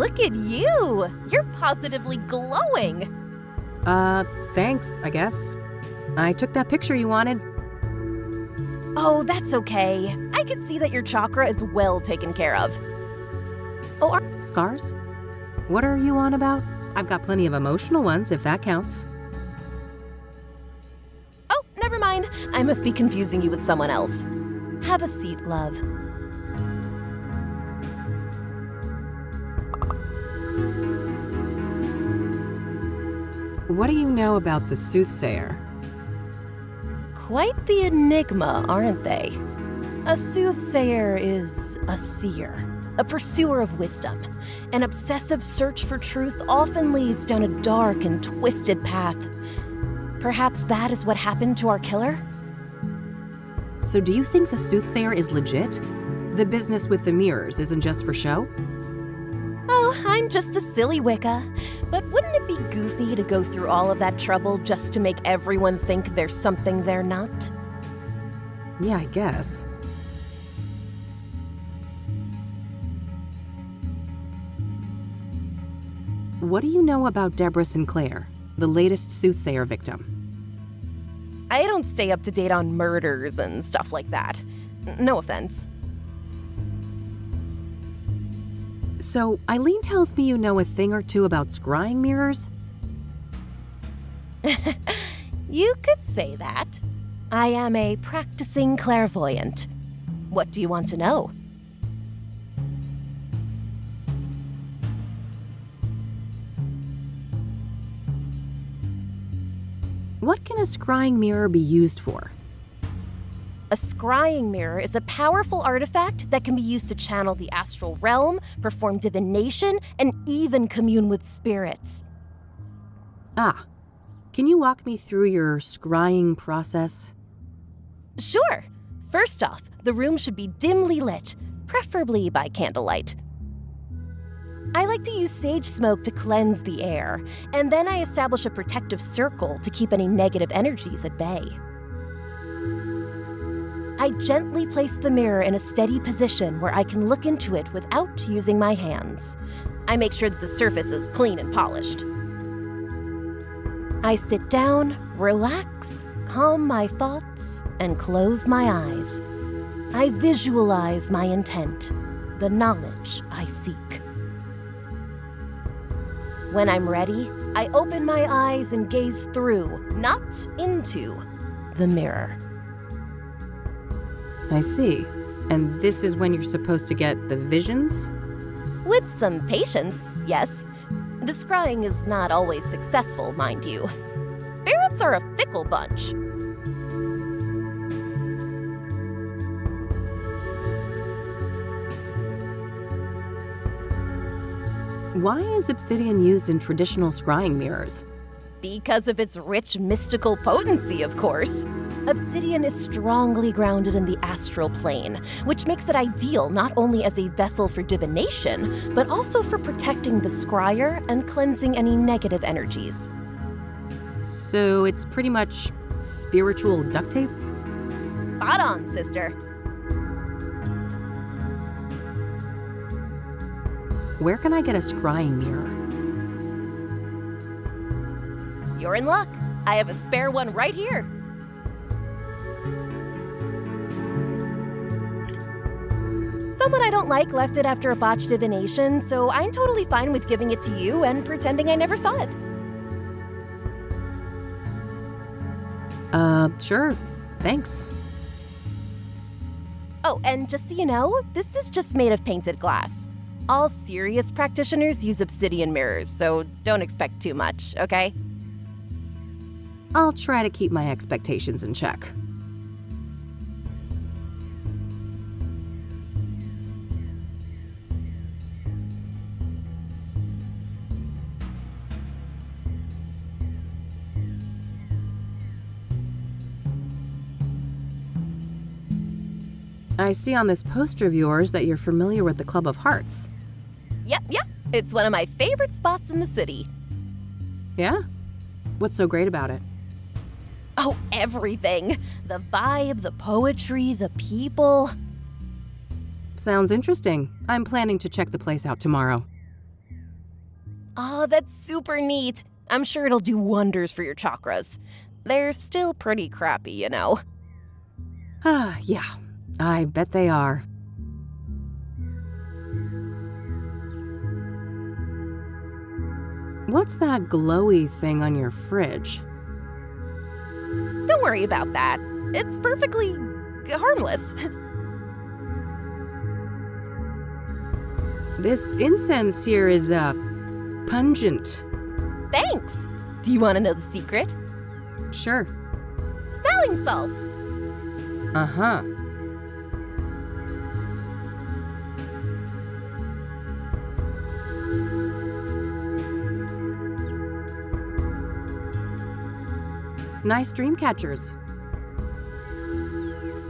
look at you! You're positively glowing! Thanks, I guess. I took that picture you wanted. Oh, that's okay. I can see that your chakra is well taken care of. Oh, Scars? What are you on about? I've got plenty of emotional ones, if that counts. Oh, never mind. I must be confusing you with someone else. Have a seat, love. What do you know about the Soothsayer? Quite the enigma, aren't they? A soothsayer is a seer, a pursuer of wisdom. An obsessive search for truth often leads down a dark and twisted path. Perhaps that is what happened to our killer? So do you think the Soothsayer is legit? The business with the mirrors isn't just for show? Oh, I'm just a silly Wicca. But wouldn't it be goofy to go through all of that trouble just to make everyone think there's something they're not? Yeah, I guess. What do you know about Deborah Sinclair, the latest Soothsayer victim? I don't stay up to date on murders and stuff like that. No offense. So, Eileen tells me you know a thing or two about scrying mirrors? You could say that. I am a practicing clairvoyant. What do you want to know? What can a scrying mirror be used for? A scrying mirror is a powerful artifact that can be used to channel the astral realm, perform divination, and even commune with spirits. Ah, can you walk me through your scrying process? Sure. First off, the room should be dimly lit, preferably by candlelight. I like to use sage smoke to cleanse the air, and then I establish a protective circle to keep any negative energies at bay. I gently place the mirror in a steady position where I can look into it without using my hands. I make sure that the surface is clean and polished. I sit down, relax, calm my thoughts, and close my eyes. I visualize my intent, the knowledge I seek. When I'm ready, I open my eyes and gaze through, not into, the mirror. I see. And this is when you're supposed to get the visions? With some patience, yes. The scrying is not always successful, mind you. Spirits are a fickle bunch. Why is obsidian used in traditional scrying mirrors? Because of its rich mystical potency, of course. Obsidian is strongly grounded in the astral plane, which makes it ideal not only as a vessel for divination, but also for protecting the scryer and cleansing any negative energies. So it's pretty much spiritual duct tape? Spot on, sister. Where can I get a scrying mirror? You're in luck. I have a spare one right here. Someone I don't like left it after a botched divination, so I'm totally fine with giving it to you and pretending I never saw it. Sure. Thanks. Oh, and just so you know, this is just made of painted glass. All serious practitioners use obsidian mirrors, so don't expect too much, okay? I'll try to keep my expectations in check. I see on this poster of yours that you're familiar with the Club of Hearts. Yep. It's one of my favorite spots in the city. Yeah? What's so great about it? Oh, everything. The vibe, the poetry, the people. Sounds interesting. I'm planning to check the place out tomorrow. Oh, that's super neat. I'm sure it'll do wonders for your chakras. They're still pretty crappy, you know. Yeah, I bet they are. What's that glowy thing on your fridge? Don't worry about that. It's perfectly harmless. This incense here is, pungent. Thanks. Do you want to know the secret? Sure. Smelling salts. Uh-huh. Nice dream catchers.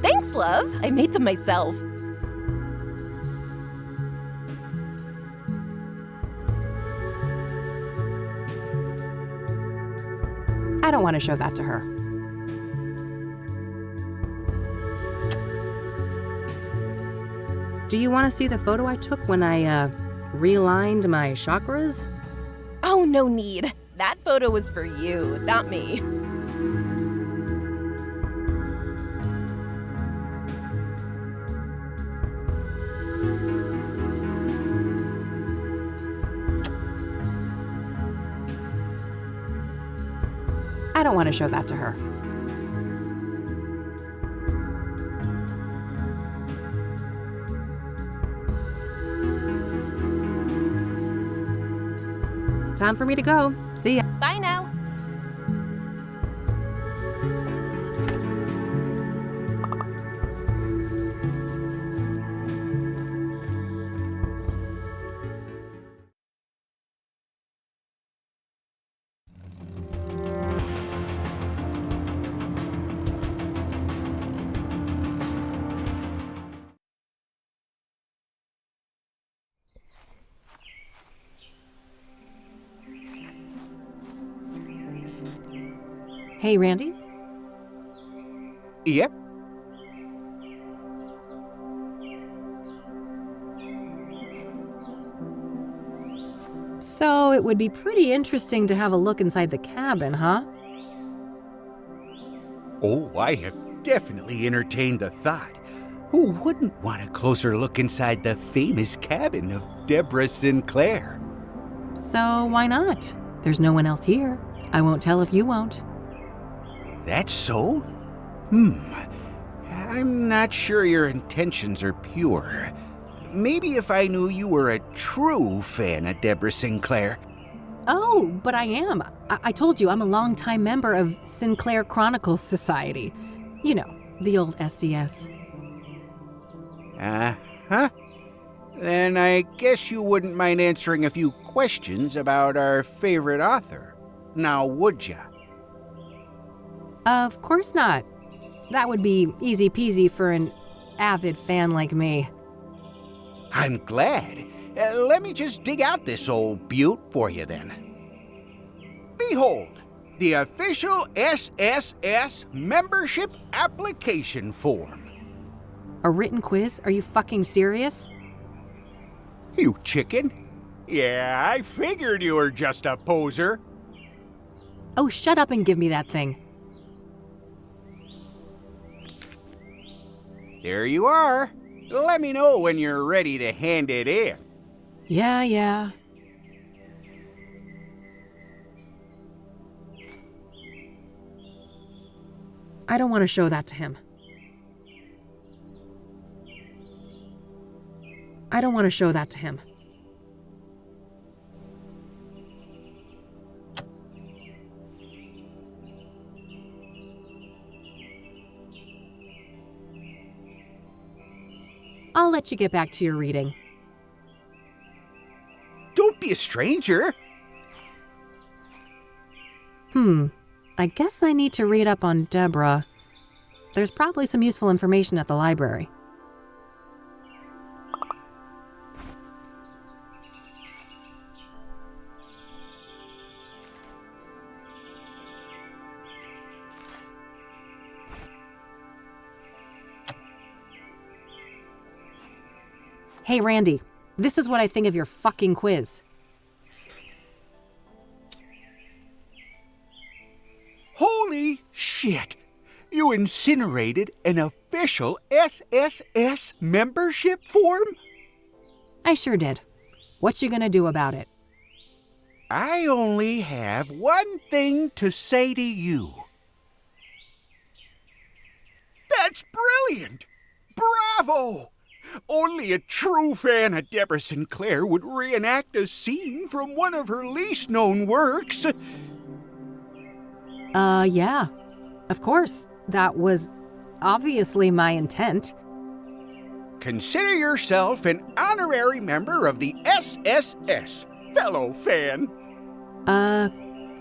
Thanks, love. I made them myself. I don't want to show that to her. Do you want to see the photo I took when I, realigned my chakras? Oh, no need. That photo was for you, not me. I don't want to show that to her. Time for me to go. See ya. Bye now. Hey, Randy? Yep. So it would be pretty interesting to have a look inside the cabin, huh? Oh, I have definitely entertained the thought. Who wouldn't want a closer look inside the famous cabin of Deborah Sinclair? So why not? There's no one else here. I won't tell if you won't. That's so? I'm not sure your intentions are pure. Maybe if I knew you were a true fan of Deborah Sinclair. Oh, but I am. I told you I'm a longtime member of Sinclair Chronicles Society. You know, the old SDS. Uh-huh. Then I guess you wouldn't mind answering a few questions about our favorite author. Now, would ya? Of course not. That would be easy peasy for an avid fan like me. I'm glad. Let me just dig out this old beaut for you then. Behold, the official SSS membership application form. A written quiz? Are you fucking serious? You chicken? Yeah, I figured you were just a poser. Oh, shut up and give me that thing. There you are. Let me know when you're ready to hand it in. Yeah. I don't want to show that to him. I don't want to show that to him. I'll let you get back to your reading. Don't be a stranger. I guess I need to read up on Deborah. There's probably some useful information at the library. Hey, Randy, this is what I think of your fucking quiz. shit! You incinerated an official SSS membership form? I sure did. What you gonna do about it? I only have one thing to say to you. That's brilliant! Bravo! Only a true fan of Deborah Sinclair would reenact a scene from one of her least known works. Yeah. Of course. That was obviously my intent. Consider yourself an honorary member of the SSS, fellow fan.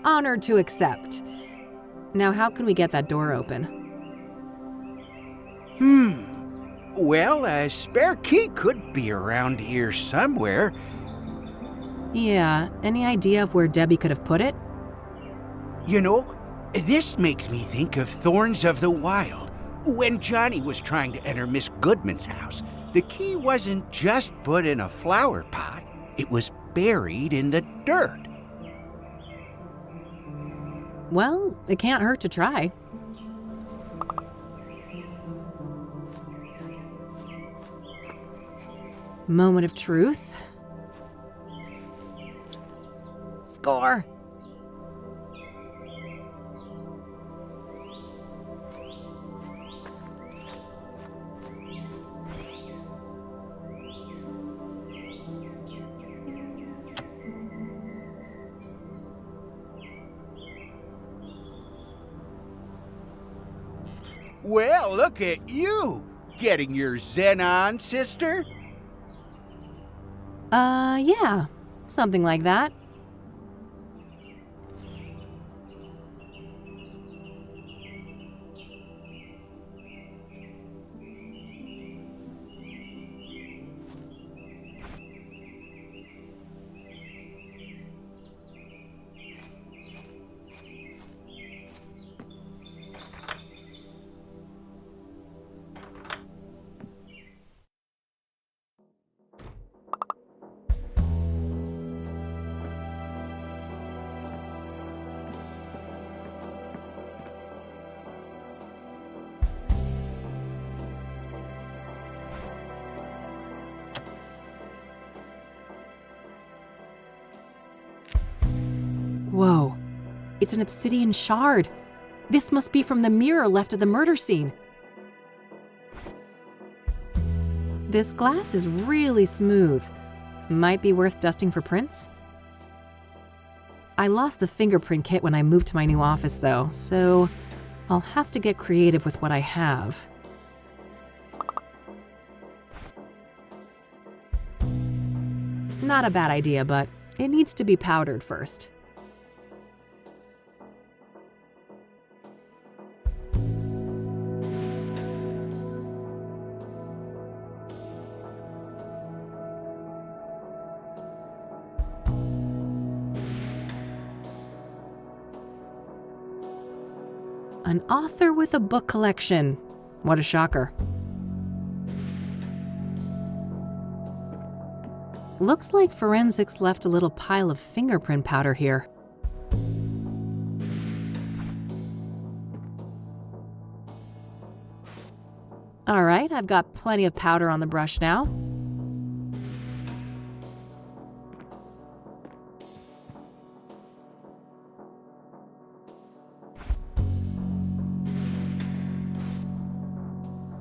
Honored to accept. Now, how can we get that door open? Well, a spare key could be around here somewhere. Yeah, any idea of where Debbie could have put it? You know, this makes me think of Thorns of the Wild. When Johnny was trying to enter Miss Goodman's house, the key wasn't just put in a flower pot, it was buried in the dirt. Well, it can't hurt to try. Moment of truth. Score. Well, look at you, getting your Zen on, sister. Yeah, something like that. Whoa, it's an obsidian shard. This must be from the mirror left at the murder scene. This glass is really smooth. Might be worth dusting for prints. I lost the fingerprint kit when I moved to my new office though, so I'll have to get creative with what I have. Not a bad idea, but it needs to be powdered first. An author with a book collection. What a shocker. Looks like forensics left a little pile of fingerprint powder here. All right, I've got plenty of powder on the brush now.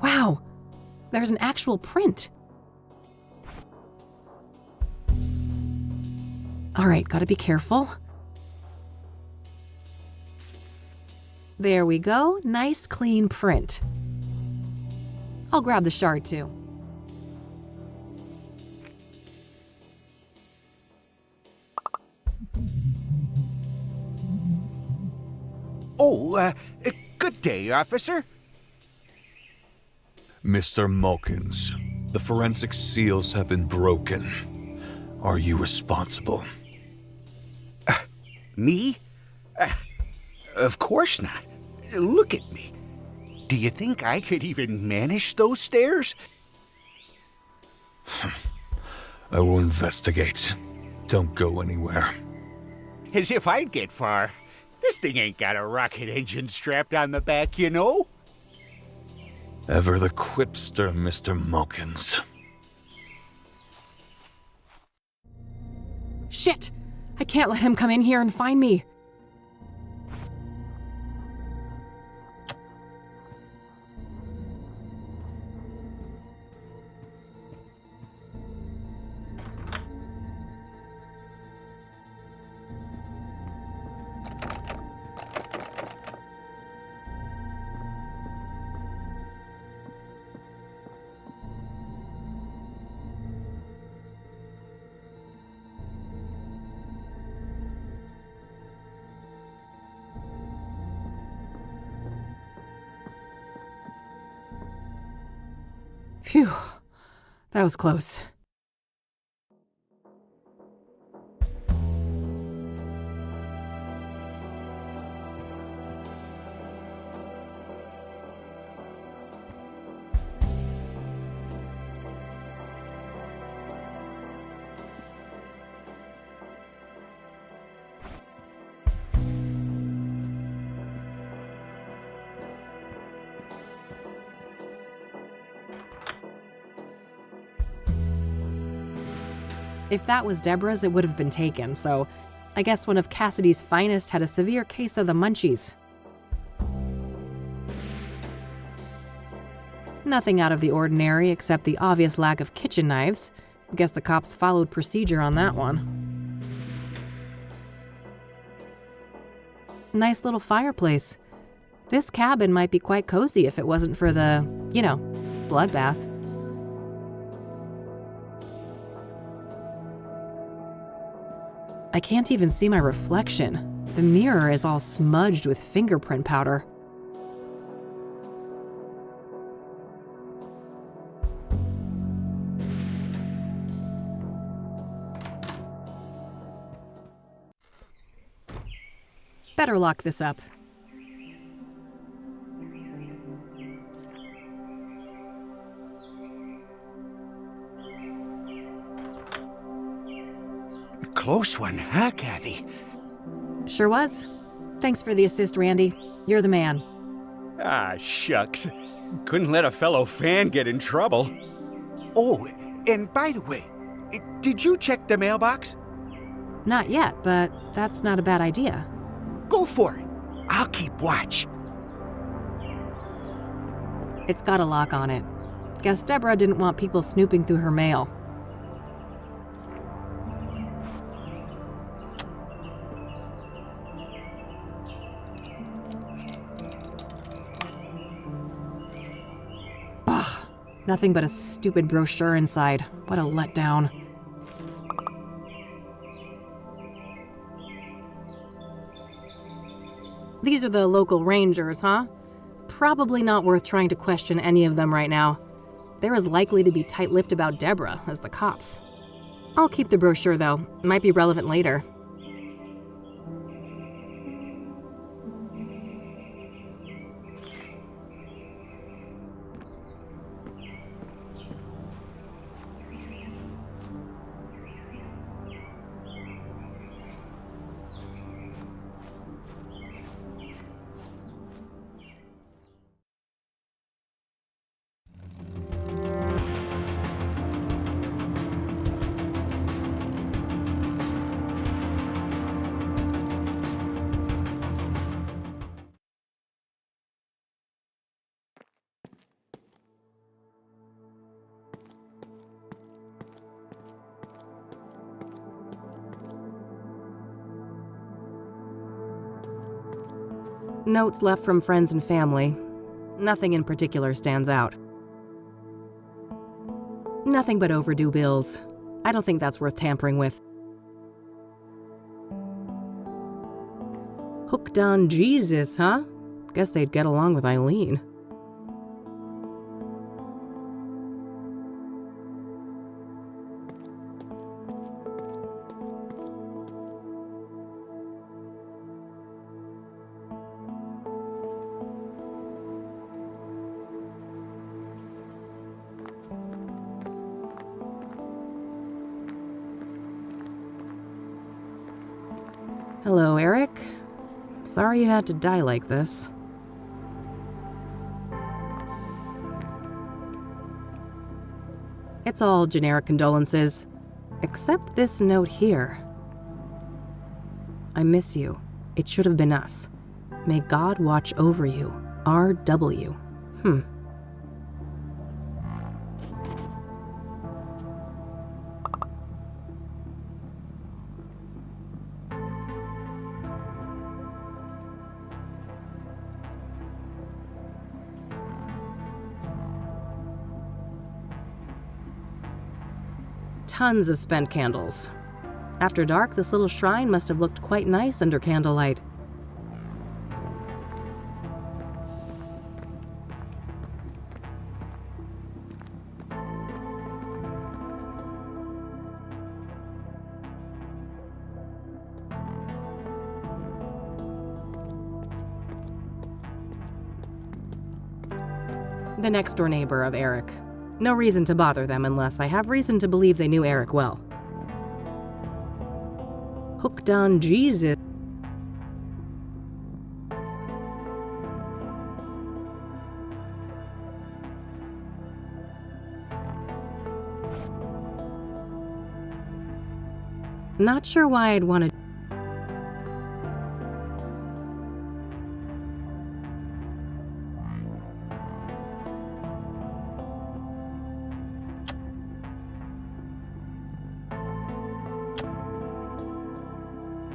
Wow, there's an actual print. All right, gotta be careful. There we go, nice clean print. I'll grab the shard too. Oh, good day, officer. Mr. Mulkins, the forensic seals have been broken. Are you responsible? Me? Of course not. Look at me. Do you think I could even manage those stairs? I will investigate. Don't go anywhere. As if I'd get far. This thing ain't got a rocket engine strapped on the back, you know. Ever the quipster, Mr. Mokins. Shit! I can't let him come in here and find me. Phew, that was close. If that was Deborah's, it would have been taken, so I guess one of Kassidy's finest had a severe case of the munchies. Nothing out of the ordinary except the obvious lack of kitchen knives. Guess the cops followed procedure on that one. Nice little fireplace. This cabin might be quite cozy if it wasn't for the, bloodbath. I can't even see my reflection. The mirror is all smudged with fingerprint powder. Better lock this up. Close one, huh, Kathy? Sure was. Thanks for the assist, Randy. You're the man. Ah, shucks. Couldn't let a fellow fan get in trouble. Oh, and by the way, did you check the mailbox? Not yet, but that's not a bad idea. Go for it. I'll keep watch. It's got a lock on it. Guess Deborah didn't want people snooping through her mail. Ugh, nothing but a stupid brochure inside. What a letdown. These are the local rangers, huh? Probably not worth trying to question any of them right now. They're as likely to be tight-lipped about Deborah as the cops. I'll keep the brochure, though. Might be relevant later. Notes left from friends and family. Nothing in particular stands out. Nothing but overdue bills. I don't think that's worth tampering with. Hooked on Jesus, huh? Guess they'd get along with Eileen. Hello, Eric. Sorry you had to die like this. It's all generic condolences, except this note here. I miss you. It should have been us. May God watch over you. R.W. Tons of spent candles. After dark, this little shrine must have looked quite nice under candlelight. The next-door neighbor of Eric. No reason to bother them unless I have reason to believe they knew Eric well. Hooked on Jesus. Not sure why I'd want to.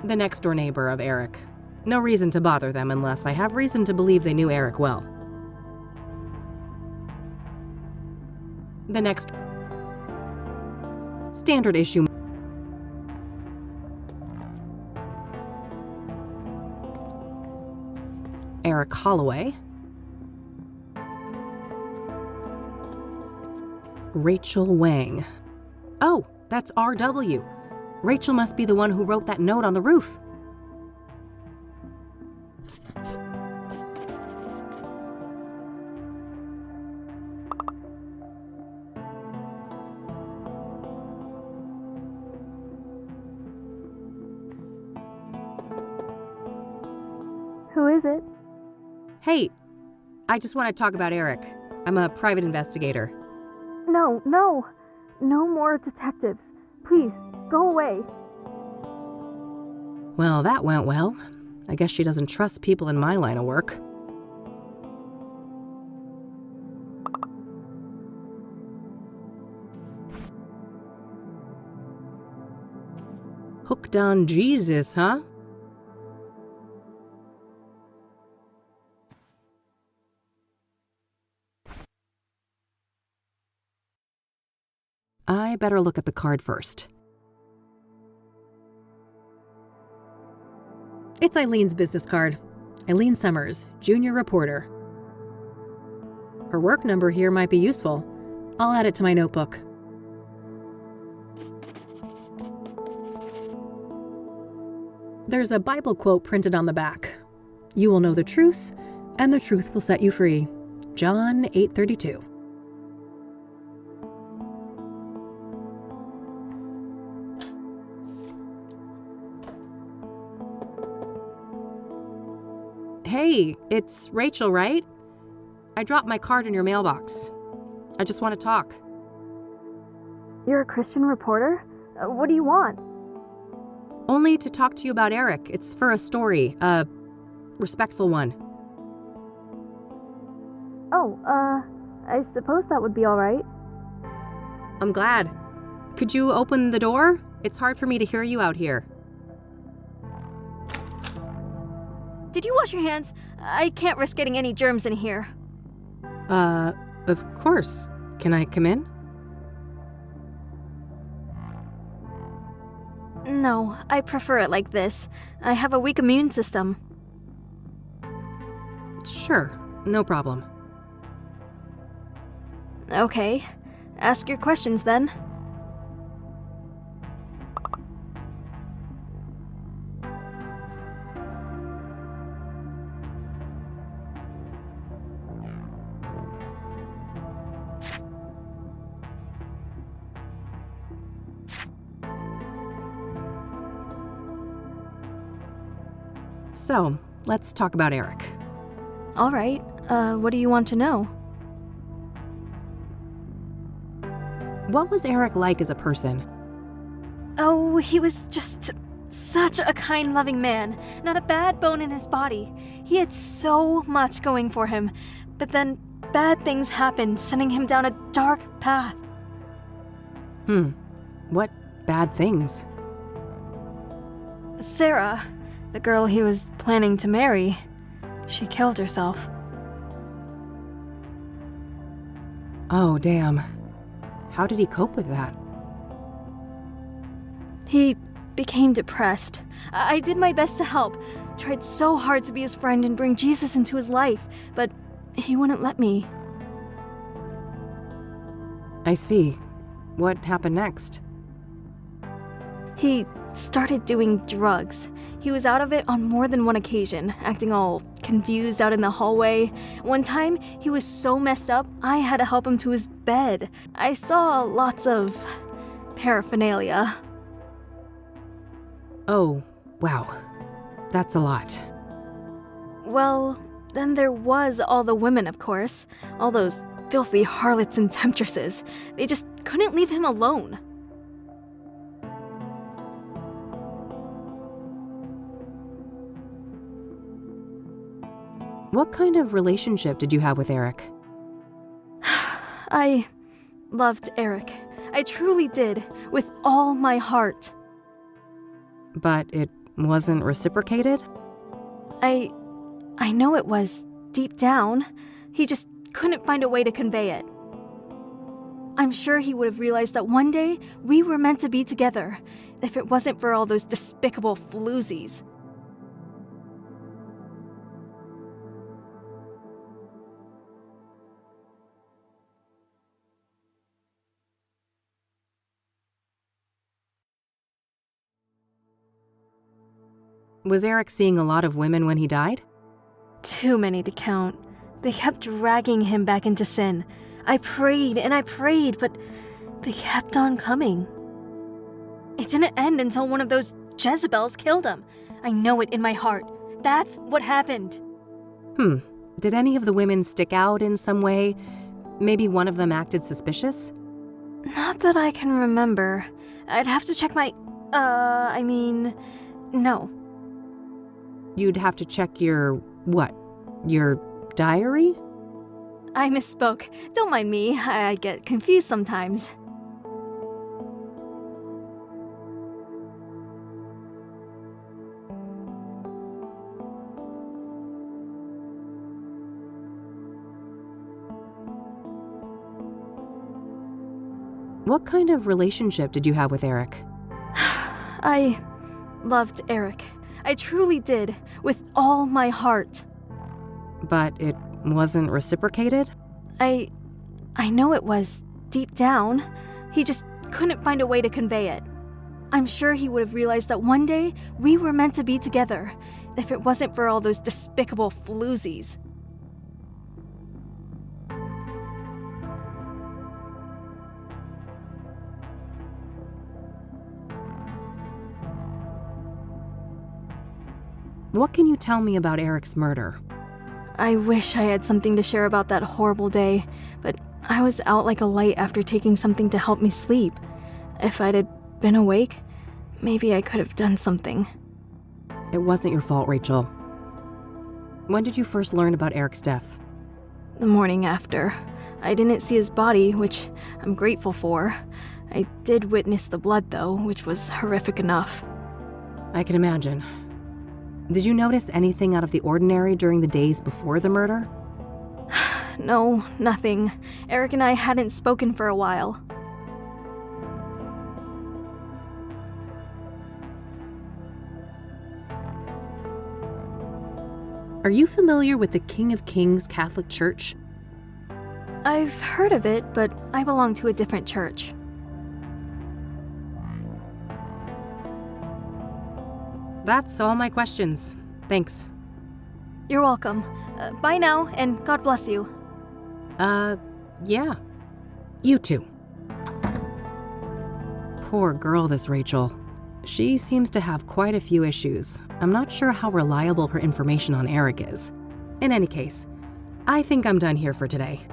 The next-door neighbor of Eric. No reason to bother them unless I have reason to believe they knew Eric well. The next... Standard issue. Eric Holloway. Rachel Wang. Oh, that's R.W. Rachel must be the one who wrote that note on the roof. Who is it? Hey, I just want to talk about Eric. I'm a private investigator. No more detectives. Please, go away. Well, that went well. I guess she doesn't trust people in my line of work. Hooked on Jesus, huh? I better look at the card first. It's Eileen's business card. Eileen Summers, junior reporter. Her work number here might be useful. I'll add it to my notebook. There's a Bible quote printed on the back. You will know the truth, and the truth will set you free. John 8:32. Hey, it's Rachel, right? I dropped my card in your mailbox. I just want to talk. You're a Christian reporter? What do you want? Only to talk to you about Eric. It's for a story, a respectful one. Oh, I suppose that would be all right. I'm glad. Could you open the door? It's hard for me to hear you out here. Did you wash your hands? I can't risk getting any germs in here. Of course. Can I come in? No, I prefer it like this. I have a weak immune system. Sure, no problem. Okay. Ask your questions then. So, let's talk about Eric. All right, what do you want to know? What was Eric like as a person? Oh, he was just such a kind, loving man. Not a bad bone in his body. He had so much going for him. But then bad things happened, sending him down a dark path. What bad things? Sarah, the girl he was planning to marry, she killed herself. Oh, damn. How did he cope with that? He became depressed. I did my best to help. Tried so hard to be his friend and bring Jesus into his life, but he wouldn't let me. I see. What happened next? He started doing drugs. He was out of it on more than one occasion, acting all confused out in the hallway. One time, he was so messed up, I had to help him to his bed. I saw lots of paraphernalia. Oh, wow. That's a lot. Well, then there was all the women, of course. All those filthy harlots and temptresses. They just couldn't leave him alone. What kind of relationship did you have with Eric? I loved Eric. I truly did, with all my heart. But it wasn't reciprocated? I know it was, deep down. He just couldn't find a way to convey it. I'm sure he would have realized that one day we were meant to be together, if it wasn't for all those despicable floozies. Was Eric seeing a lot of women when he died? Too many to count. They kept dragging him back into sin. I prayed and I prayed, but they kept on coming. It didn't end until one of those Jezebels killed him. I know it in my heart. That's what happened. Did any of the women stick out in some way? Maybe one of them acted suspicious? Not that I can remember. I'd have to check my... no. You'd have to check your... what? Your diary? I misspoke. Don't mind me. I get confused sometimes. What kind of relationship did you have with Eric? I loved Eric. I truly did, with all my heart. But it wasn't reciprocated? I know it was, deep down. He just couldn't find a way to convey it. I'm sure he would have realized that one day we were meant to be together, if it wasn't for all those despicable floozies. What can you tell me about Eric's murder? I wish I had something to share about that horrible day, but I was out like a light after taking something to help me sleep. If I'd had been awake, maybe I could have done something. It wasn't your fault, Rachel. When did you first learn about Eric's death? The morning after. I didn't see his body, which I'm grateful for. I did witness the blood, though, which was horrific enough. I can imagine. Did you notice anything out of the ordinary during the days before the murder? No, nothing. Eric and I hadn't spoken for a while. Are you familiar with the King of Kings Catholic Church? I've heard of it, but I belong to a different church. That's all my questions. Thanks. You're welcome. Bye now, and God bless you. Yeah. You too. Poor girl, this Rachel. She seems to have quite a few issues. I'm not sure how reliable her information on Eric is. In any case, I think I'm done here for today.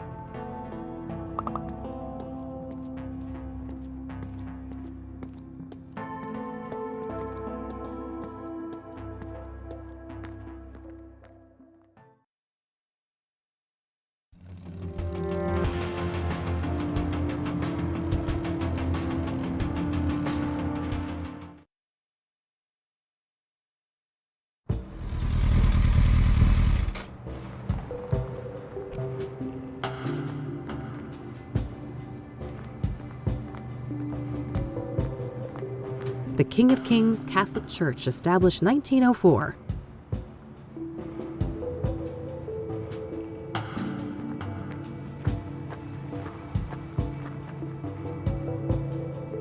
The King of Kings Catholic Church, established 1904.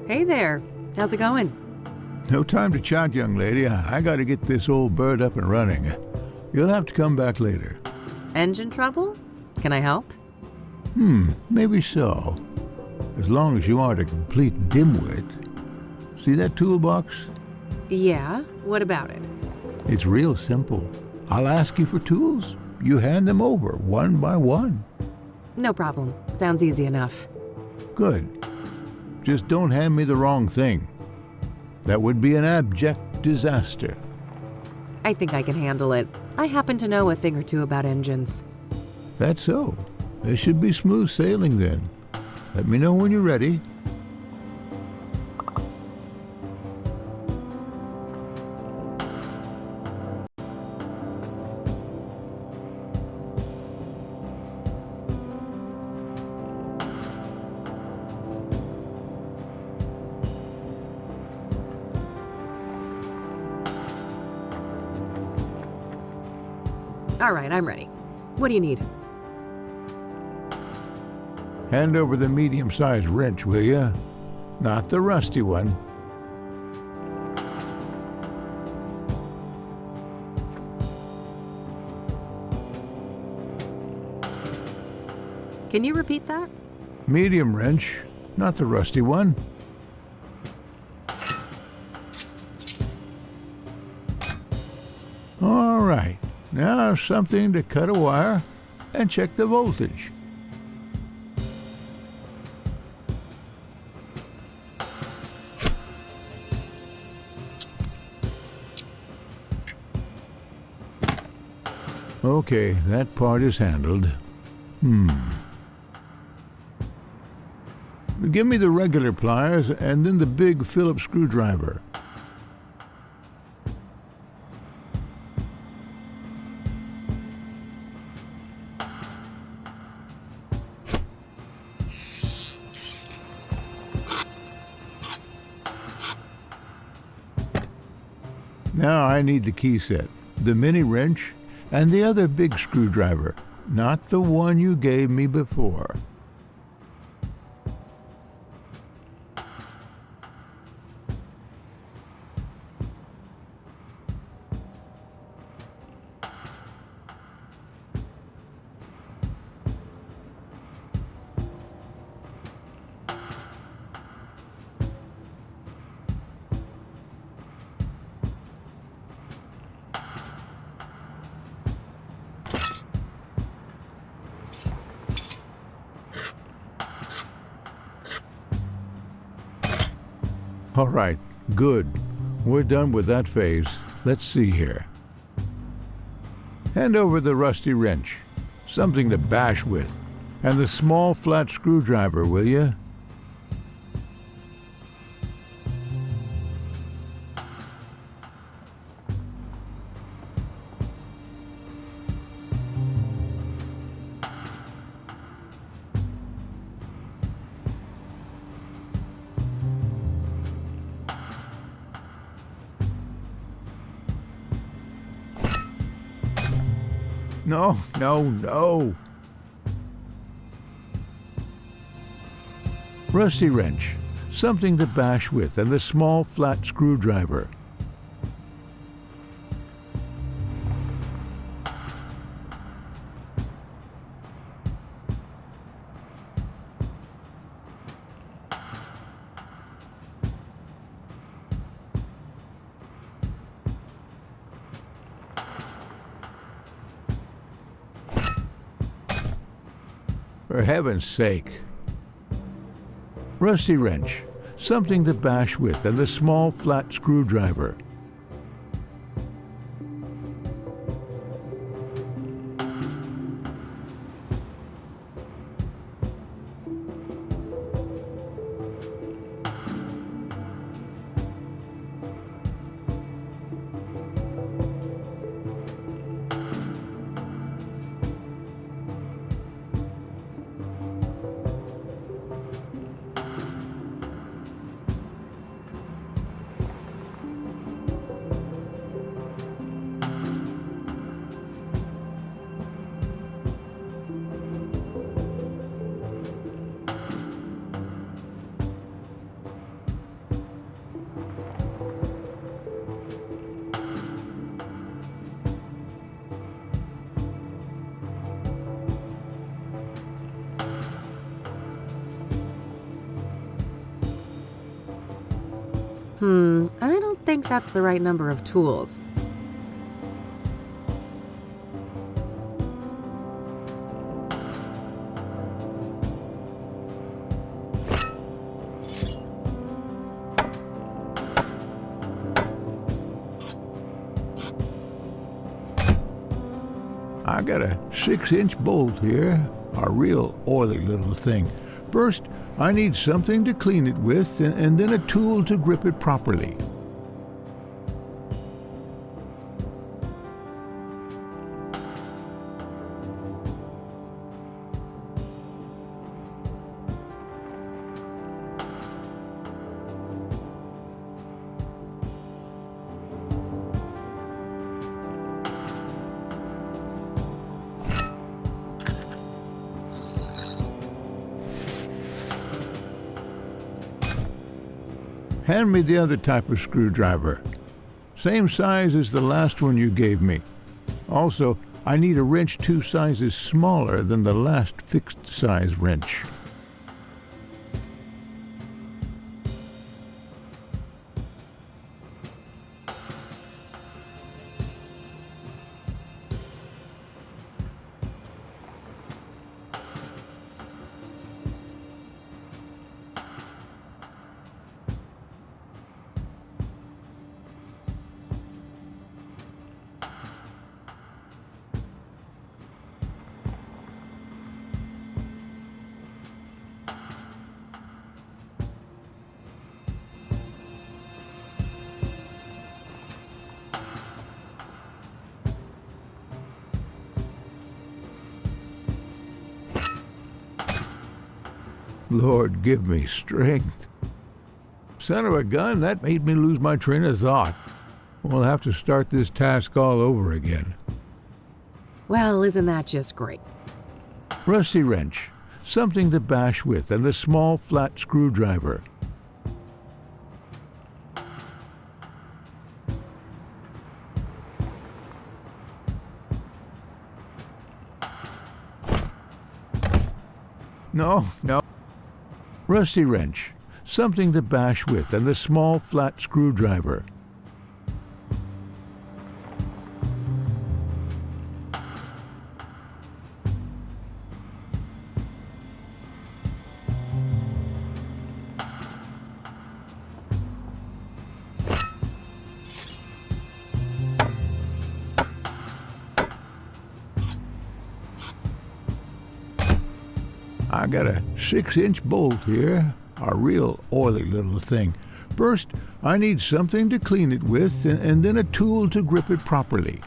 Hey there, how's it going? No time to chat, young lady. I gotta get this old bird up and running. You'll have to come back later. Engine trouble? Can I help? Maybe so. As long as you aren't a complete dimwit. See that toolbox? Yeah, what about it? It's real simple. I'll ask you for tools. You hand them over, one by one. No problem. Sounds easy enough. Good. Just don't hand me the wrong thing. That would be an abject disaster. I think I can handle it. I happen to know a thing or two about engines. That's so. There should be smooth sailing then. Let me know when you're ready. All right, I'm ready. What do you need? Hand over the medium-sized wrench, will ya? Not the rusty one. Can you repeat that? Medium wrench, not the rusty one. All right, now something to cut a wire and check the voltage. Okay, that part is handled. Give me the regular pliers and then the big Phillips screwdriver. Now I need the key set, the mini wrench, and the other big screwdriver, not the one you gave me before. All right, good. We're done with that phase. Let's see here. Hand over the rusty wrench, something to bash with, and the small flat screwdriver, will you? No, no, no. Rusty wrench, something to bash with, and the small flat screwdriver. For heaven's sake. Rusty wrench, something to bash with, and the small flat screwdriver. I don't think that's the right number of tools. I got a 6-inch bolt here, a real oily little thing. First, I need something to clean it with, and then a tool to grip it properly. Hand me the other type of screwdriver. Same size as the last one you gave me. Also, I need a wrench 2 sizes smaller than the last fixed-size wrench. Lord, give me strength. Son of a gun, that made me lose my train of thought. We'll have to start this task all over again. Well, isn't that just great? Rusty wrench, something to bash with, and the small flat screwdriver. No. Rusty wrench, something to bash with, and the small flat screwdriver. I got a 6-inch bolt here, a real oily little thing. First, I need something to clean it with, and then a tool to grip it properly.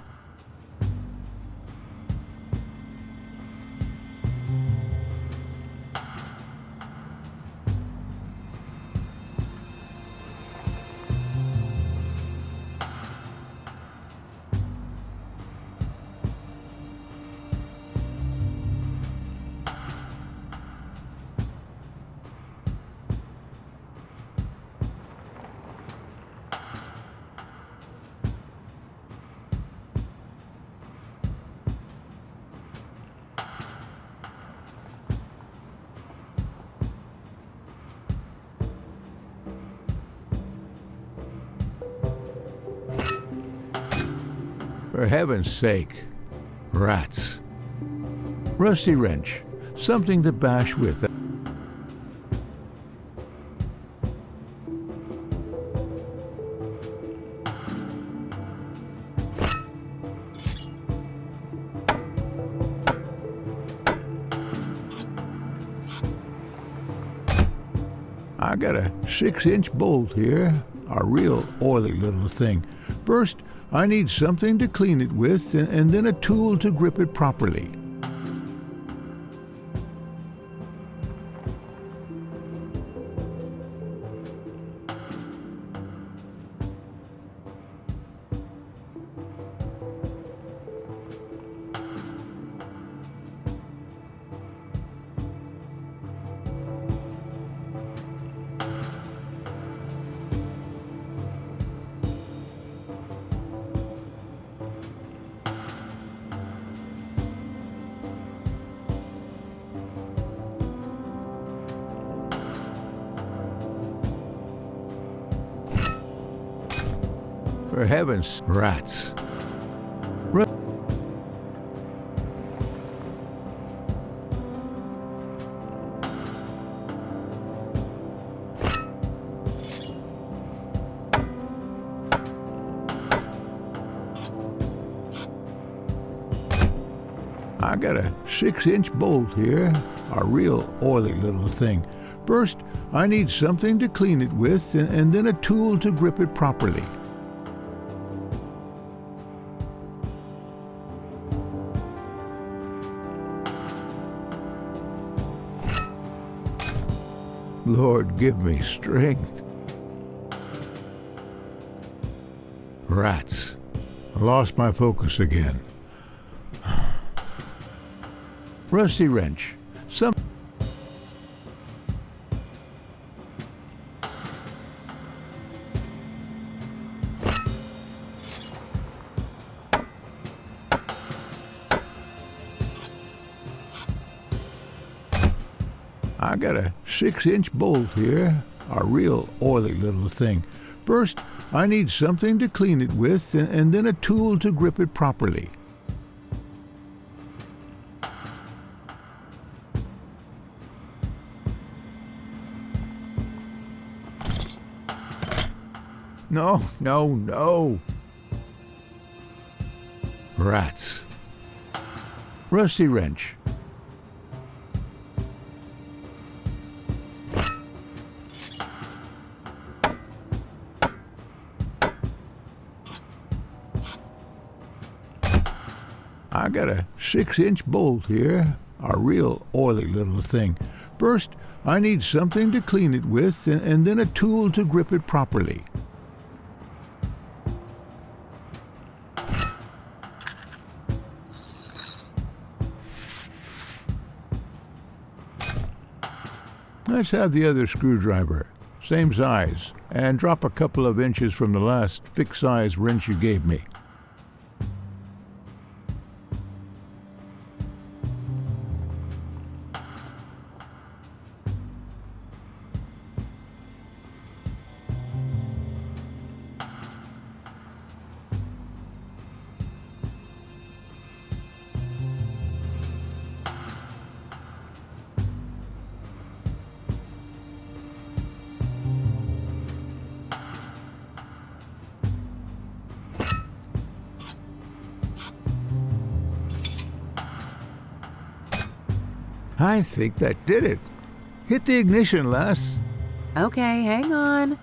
For heaven's sake, rats. Rusty wrench, something to bash with. I got a 6-inch bolt here, a real oily little thing. First, I need something to clean it with, and then a tool to grip it properly. For heaven's rats. I got a 6-inch bolt here, a real oily little thing. First, I need something to clean it with, and then a tool to grip it properly. Lord, give me strength. Rats. I lost my focus again. Rusty wrench. I got a 6-inch bolt here, a real oily little thing. First, I need something to clean it with, and then a tool to grip it properly. No, no, no. Rats. Rusty wrench. I got a 6-inch bolt here, a real oily little thing. First, I need something to clean it with, and then a tool to grip it properly. Let's have the other screwdriver, same size, and drop a couple of inches from the last fixed-size wrench you gave me. I think that did it. Hit the ignition, lass. Okay, hang on.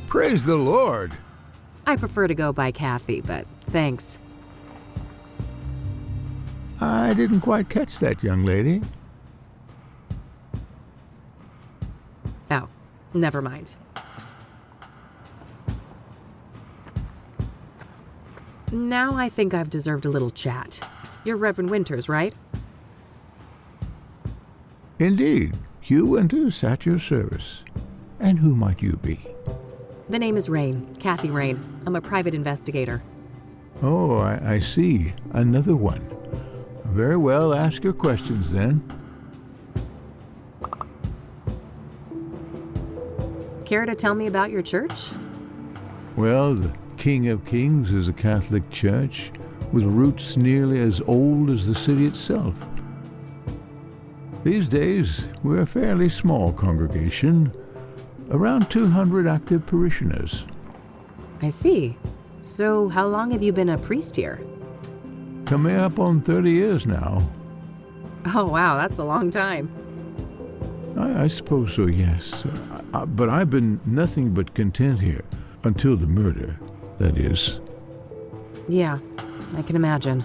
Praise the Lord. I prefer to go by Kathy, but thanks. I didn't quite catch that, young lady. Oh, never mind. Now I think I've deserved a little chat. You're Reverend Winters, right? Indeed. Hugh Winters at your service. And who might you be? The name is Rain, Kathy Rain. I'm a private investigator. Oh, I see. Another one. Very well, ask your questions then. Care to tell me about your church? Well, the King of Kings is a Catholic church with roots nearly as old as the city itself. These days, we're a fairly small congregation, around 200 active parishioners. I see. So how long have you been a priest here? Coming up on 30 years now. Oh, wow, that's a long time. I suppose so, yes. But I've been nothing but content here, until the murder, that is. Yeah, I can imagine.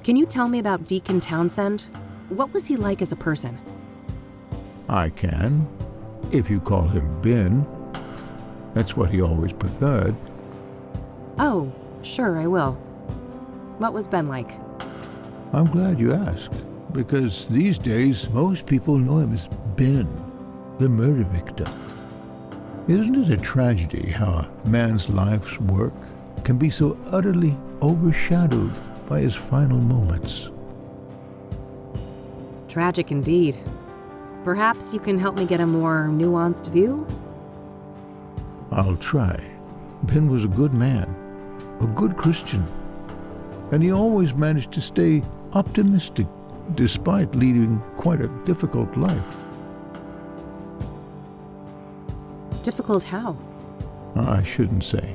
Can you tell me about Deacon Townsend? What was he like as a person? I can, if you call him Ben. That's what he always preferred. Oh, sure, I will. What was Ben like? I'm glad you asked, because these days most people know him as Ben, the murder victim. Isn't it a tragedy how a man's life's work can be so utterly overshadowed by his final moments? Tragic indeed. Perhaps you can help me get a more nuanced view? I'll try. Ben was a good man, a good Christian, and he always managed to stay optimistic despite leading quite a difficult life. Difficult how? I shouldn't say.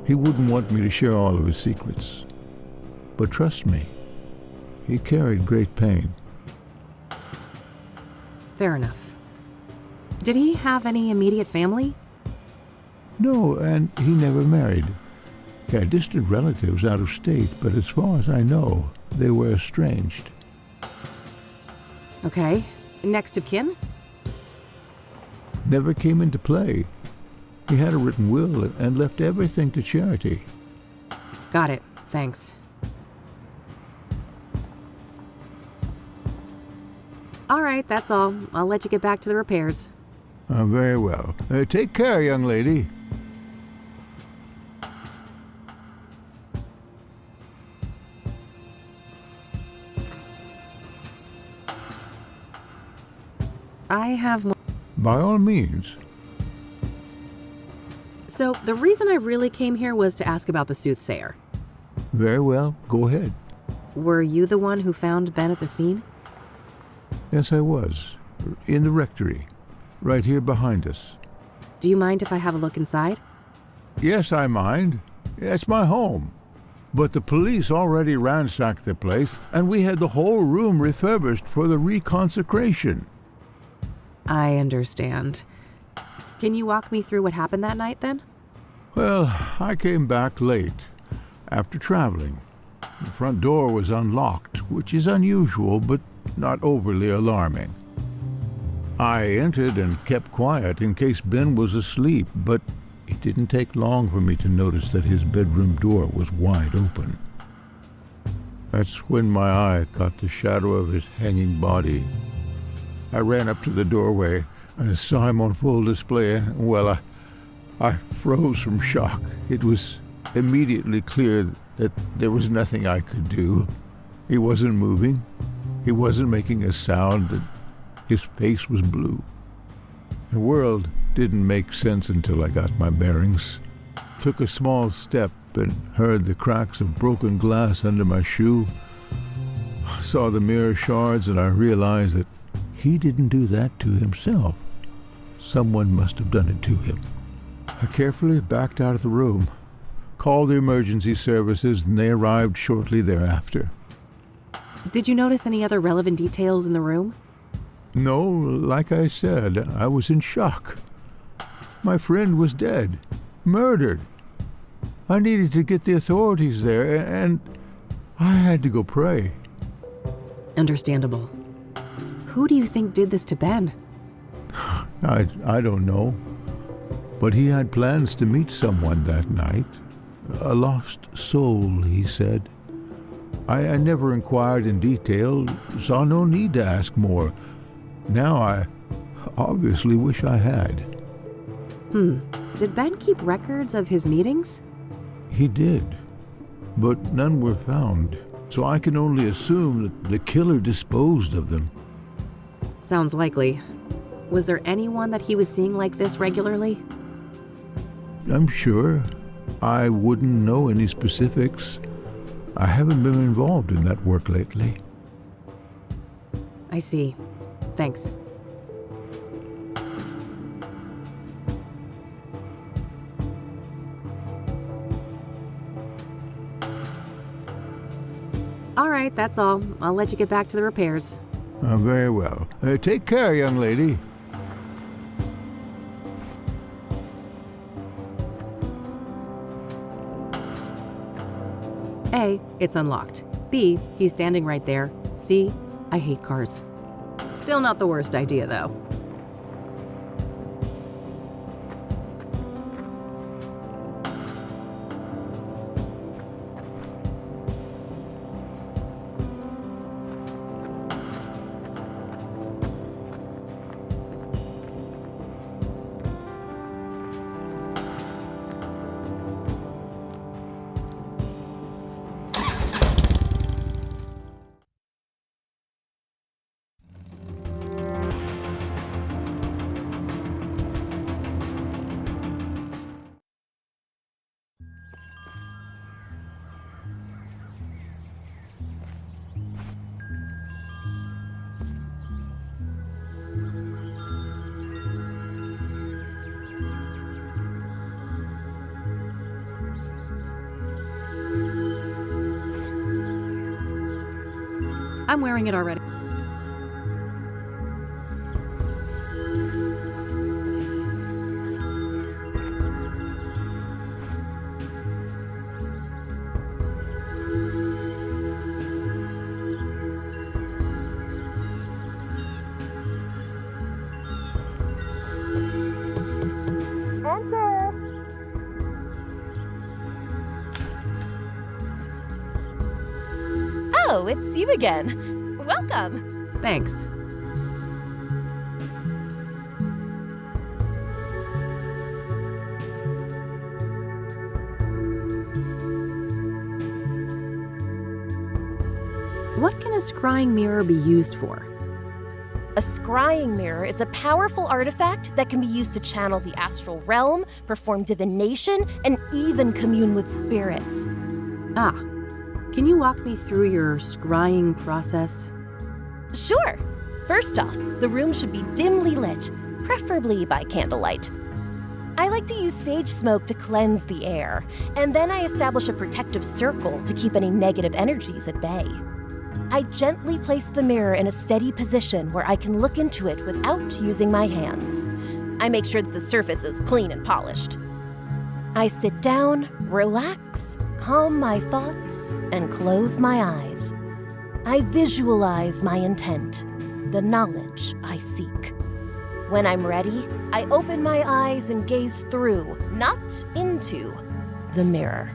He wouldn't want me to share all of his secrets. But trust me, he carried great pain. Fair enough. Did he have any immediate family? No, and he never married. He had distant relatives out of state, but as far as I know, they were estranged. Okay. Next of kin? Never came into play. He had a written will and left everything to charity. Got it. Thanks. All right, that's all. I'll let you get back to the repairs. Very well. Take care, young lady. I have more. By all means. So, the reason I really came here was to ask about the Soothsayer. Very well, go ahead. Were you the one who found Ben at the scene? Yes, I was. In the rectory. Right here behind us. Do you mind if I have a look inside? Yes, I mind. It's my home. But the police already ransacked the place, and we had the whole room refurbished for the reconsecration. I understand. Can you walk me through what happened that night, then? Well, I came back late, after traveling. The front door was unlocked, which is unusual, but not overly alarming. I entered and kept quiet in case Ben was asleep, but it didn't take long for me to notice that his bedroom door was wide open. That's when my eye caught the shadow of his hanging body. I ran up to the doorway and saw him on full display, and, well, I froze from shock. It was immediately clear that there was nothing I could do. He wasn't moving. He wasn't making a sound, and his face was blue. The world didn't make sense until I got my bearings. Took a small step and heard the cracks of broken glass under my shoe. I saw the mirror shards, and I realized that he didn't do that to himself. Someone must have done it to him. I carefully backed out of the room, called the emergency services, and they arrived shortly thereafter. Did you notice any other relevant details in the room? No, like I said, I was in shock. My friend was dead, murdered. I needed to get the authorities there, and I had to go pray. Understandable. Who do you think did this to Ben? I don't know. But he had plans to meet someone that night. A lost soul, he said. I never inquired in detail, saw no need to ask more. Now I obviously wish I had. Did Ben keep records of his meetings? He did, but none were found. so I can only assume that the killer disposed of them. Sounds likely. Was there anyone that he was seeing like this regularly? I'm sure. I wouldn't know any specifics. I haven't been involved in that work lately. I see. Thanks. All right, that's all. I'll let you get back to the repairs. Very well. Take care, young lady. A, it's unlocked. B, he's standing right there. C, I hate cars. Still not the worst idea, though. I'm wearing it already. Entre! Oh, it's you again. Welcome. Thanks. What can a scrying mirror be used for? A scrying mirror is a powerful artifact that can be used to channel the astral realm, perform divination, and even commune with spirits. Ah, can you walk me through your scrying process? Sure. First off, the room should be dimly lit, preferably by candlelight. I like to use sage smoke to cleanse the air, and then I establish a protective circle to keep any negative energies at bay. I gently place the mirror in a steady position where I can look into it without using my hands. I make sure that the surface is clean and polished. I sit down, relax, calm my thoughts, and close my eyes. I visualize my intent, the knowledge I seek. When I'm ready, I open my eyes and gaze through, not into, the mirror.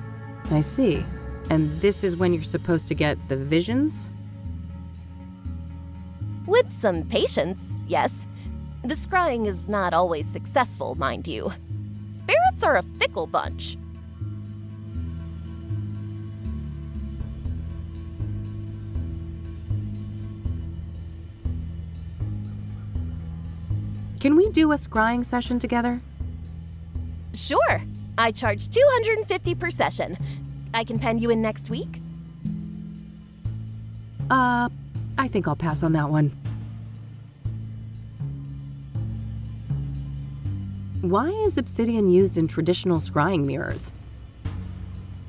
I see. And this is when you're supposed to get the visions? With some patience, yes. The scrying is not always successful, mind you. Spirits are a fickle bunch. Can we do a scrying session together? Sure. I charge $250 per session. I can pen you in next week. I think I'll pass on that one. Why is obsidian used in traditional scrying mirrors?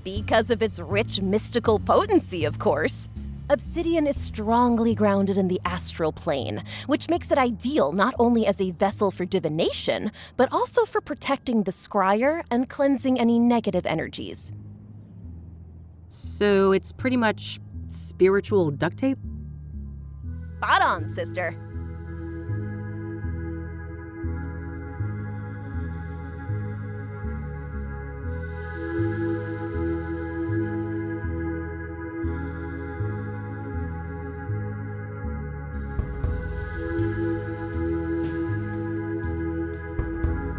Because of its rich mystical potency, of course. Obsidian is strongly grounded in the astral plane, which makes it ideal not only as a vessel for divination, but also for protecting the scryer and cleansing any negative energies. So it's pretty much spiritual duct tape? Spot on, sister.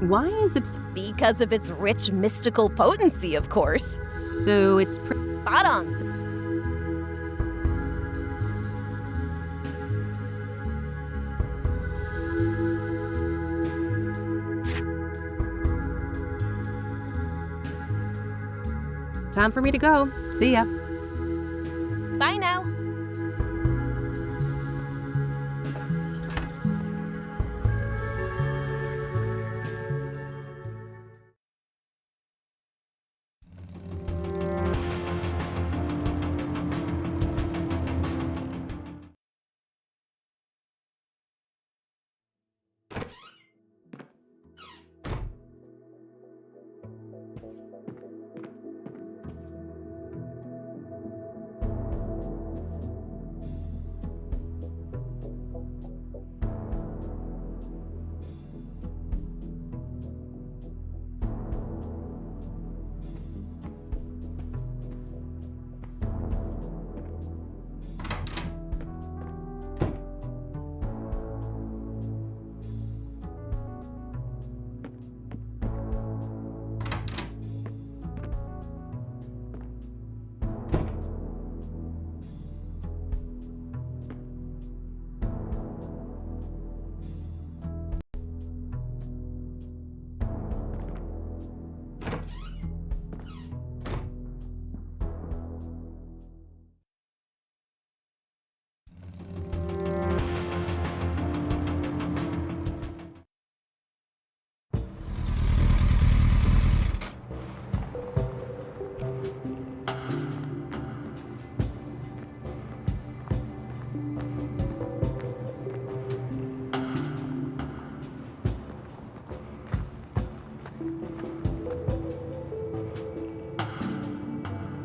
Why is Because of its rich mystical potency, of course. So it's Spot on. Time for me to go. See ya. Bye now.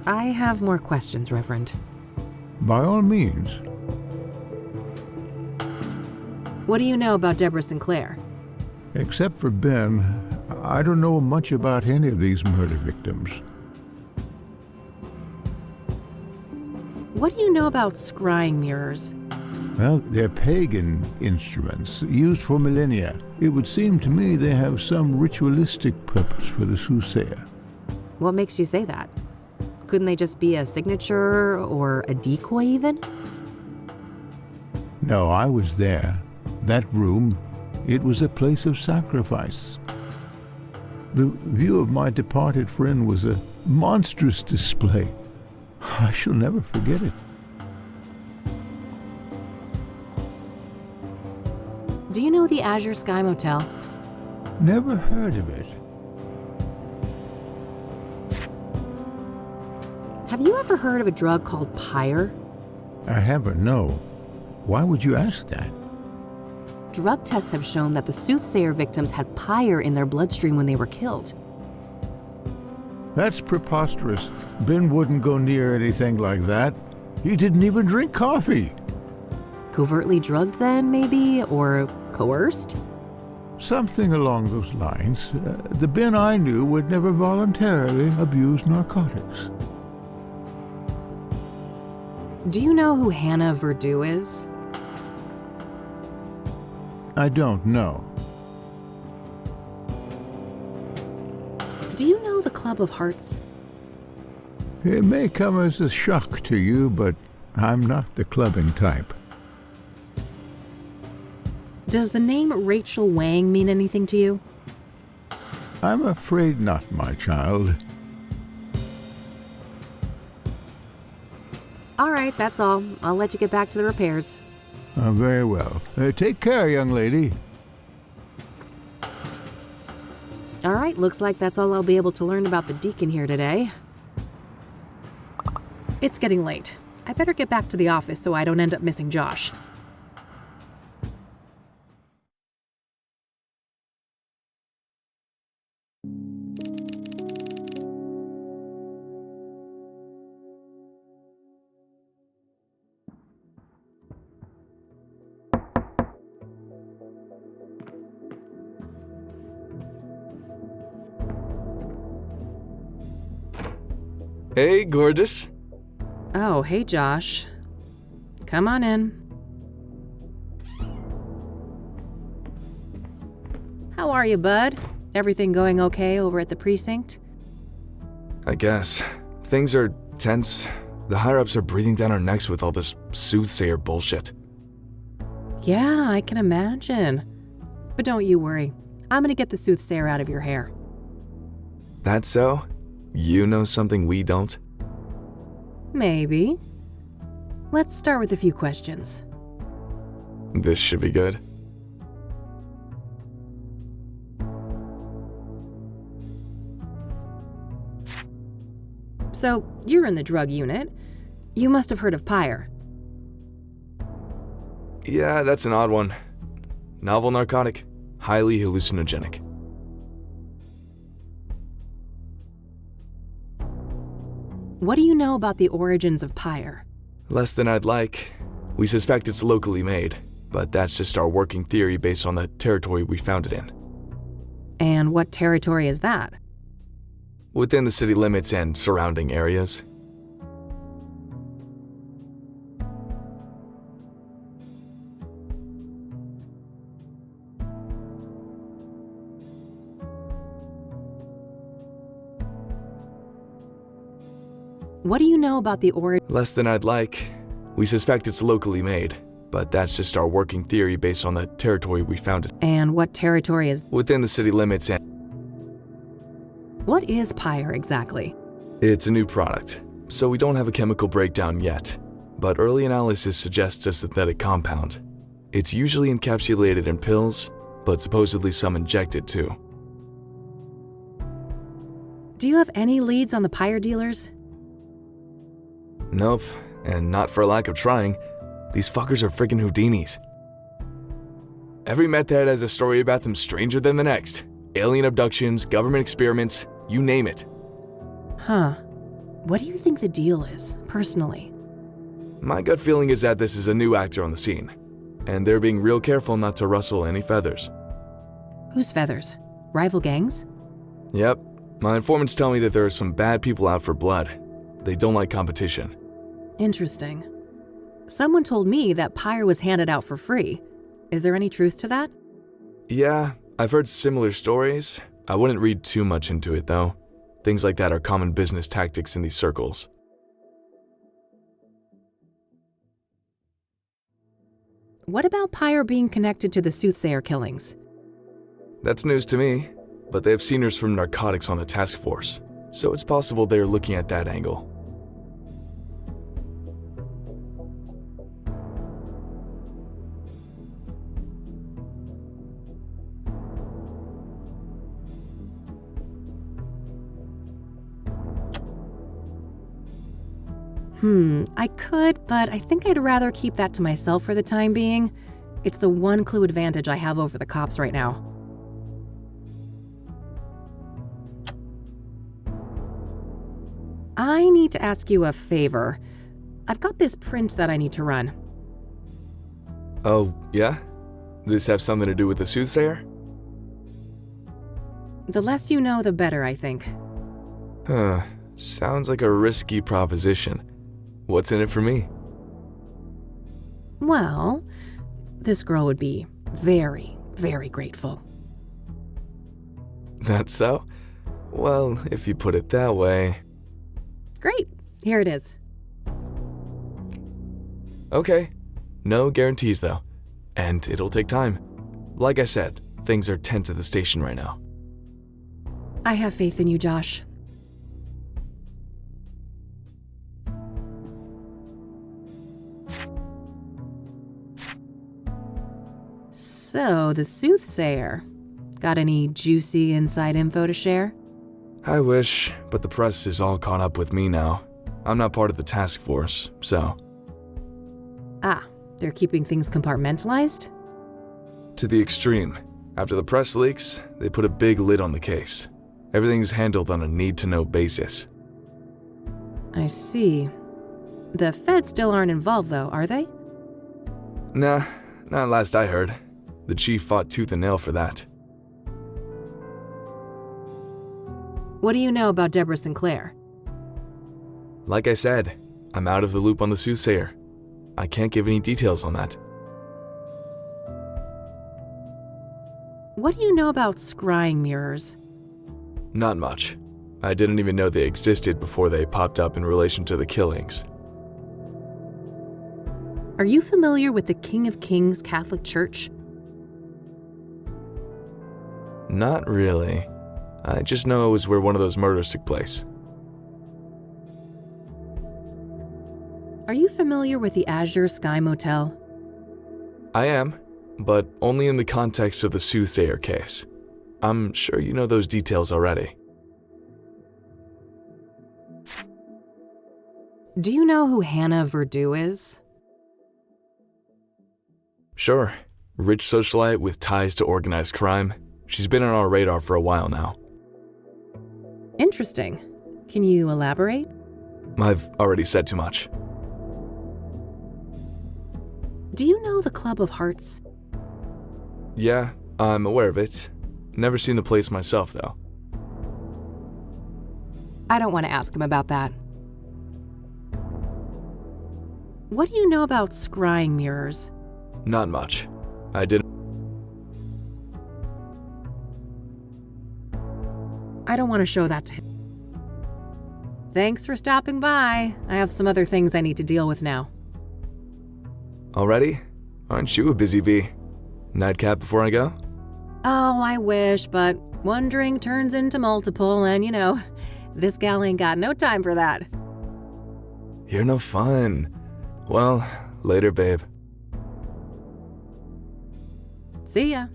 I have more questions, Reverend. By all means. What do you know about Deborah Sinclair? Except for Ben, I don't know much about any of these murder victims. What do you know about scrying mirrors? Well, they're pagan instruments used for millennia. It would seem to me they have some ritualistic purpose for the Soothsayer. What makes you say that? Couldn't they just be a signature or a decoy even? No, I was there. That room, it was a place of sacrifice. The view of my departed friend was a monstrous display. I shall never forget it. Do you know the Azure Sky Motel? Never heard of it. Have you ever heard of a drug called pyre? I haven't, no. Why would you ask that? Drug tests have shown that the Soothsayer victims had pyre in their bloodstream when they were killed. That's preposterous. Ben wouldn't go near anything like that. He didn't even drink coffee. Covertly drugged then, maybe? Or coerced? Something along those lines. The Ben I knew would never voluntarily abuse narcotics. Do you know who Hannah Verdew is? I don't know. Do you know the Club of Hearts? It may come as a shock to you, but I'm not the clubbing type. Does the name Rachel Wang mean anything to you? I'm afraid not, my child. All right, that's all. I'll let you get back to the repairs. Very well. Take care, young lady. All right, looks like that's all I'll be able to learn about the deacon here today. It's getting late. I better get back to the office so I don't end up missing Josh. Hey, gorgeous. Oh, hey, Josh. Come on in. How are you, bud? Everything going okay over at the precinct? I guess. Things are tense. The higher-ups are breathing down our necks with all this Soothsayer bullshit. Yeah, I can imagine. But don't you worry. I'm gonna get the Soothsayer out of your hair. That so? you know something we don't? Maybe. Let's start with a few questions. This should be good. So, you're in the drug unit. You must have heard of Pyre. Yeah, that's an odd one. Novel narcotic, highly hallucinogenic. What do you know about the origins of Pyre? Less than I'd like. We suspect it's locally made, but that's just our working theory based on the territory we found it in. And what territory is that? Within the city limits and surrounding areas. What do you know about the origin? Less than I'd like. We suspect it's locally made, but that's just our working theory based on the territory we found it. And what territory is? Within the city limits and... What is Pyre exactly? It's a new product, so we don't have a chemical breakdown yet, but early analysis suggests a synthetic compound. It's usually encapsulated in pills, but supposedly some injected too. Do you have any leads on the Pyre dealers? Nope, and not for lack of trying. These fuckers are freaking Houdinis. Every meth head has a story about them stranger than the next. Alien abductions, government experiments, you name it. Huh. What do you think the deal is, personally? My gut feeling is that this is a new actor on the scene, and they're being real careful not to rustle any feathers. Whose feathers? Rival gangs? Yep, my informants tell me that there are some bad people out for blood. They don't like competition. Interesting. Someone told me that Pyre was handed out for free. Is there any truth to that? Yeah, I've heard similar stories. I wouldn't read too much into it, though. Things like that are common business tactics in these circles. What about Pyre being connected to the Soothsayer killings? That's news to me, but they have seniors from narcotics on the task force, so it's possible they're looking at that angle. I could, but I think I'd rather keep that to myself for the time being. It's the one clue advantage I have over the cops right now. I need to ask you a favor. I've got this print that I need to run. Oh, yeah? This have something to do with the Soothsayer? The less you know, the better, I think. Huh. Sounds like a risky proposition. What's in it for me? Well, this girl would be very, very grateful. That's so? Well, if you put it that way... Great. Here it is. Okay. No guarantees, though. And it'll take time. Like I said, things are tense at the station right now. I have faith in you, Josh. So, the Soothsayer. Got any juicy inside info to share? I wish, but the press is all caught up with me now. I'm not part of the task force, so... Ah, they're keeping things compartmentalized? To the extreme. After the press leaks, they put a big lid on the case. Everything's handled on a need-to-know basis. I see. The feds still aren't involved, though, are they? Nah, not last I heard. The chief fought tooth and nail for that. What do you know about Deborah Sinclair? Like I said, I'm out of the loop on the Soothsayer. I can't give any details on that. What do you know about scrying mirrors? Not much. I didn't even know they existed before they popped up in relation to the killings. Are you familiar with the King of Kings Catholic Church? Not really. I just know it was where one of those murders took place. Are you familiar with the Azure Sky Motel? I am, but only in the context of the Soothsayer case. I'm sure you know those details already. Do you know who Hannah Verdew is? Sure. Rich socialite with ties to organized crime. She's been on our radar for a while now. Interesting. Can you elaborate? I've already said too much. Do you know the Club of Hearts? Yeah, I'm aware of it. Never seen the place myself, though. I don't want to ask him about that. What do you know about scrying mirrors? Not much. I didn't. I don't want to show that to him. Thanks for stopping by. I have some other things I need to deal with now. Already? Aren't you a busy bee? Nightcap before I go? Oh, I wish, but one drink turns into multiple, and this gal ain't got no time for that. You're no fun. Well, later, babe. See ya.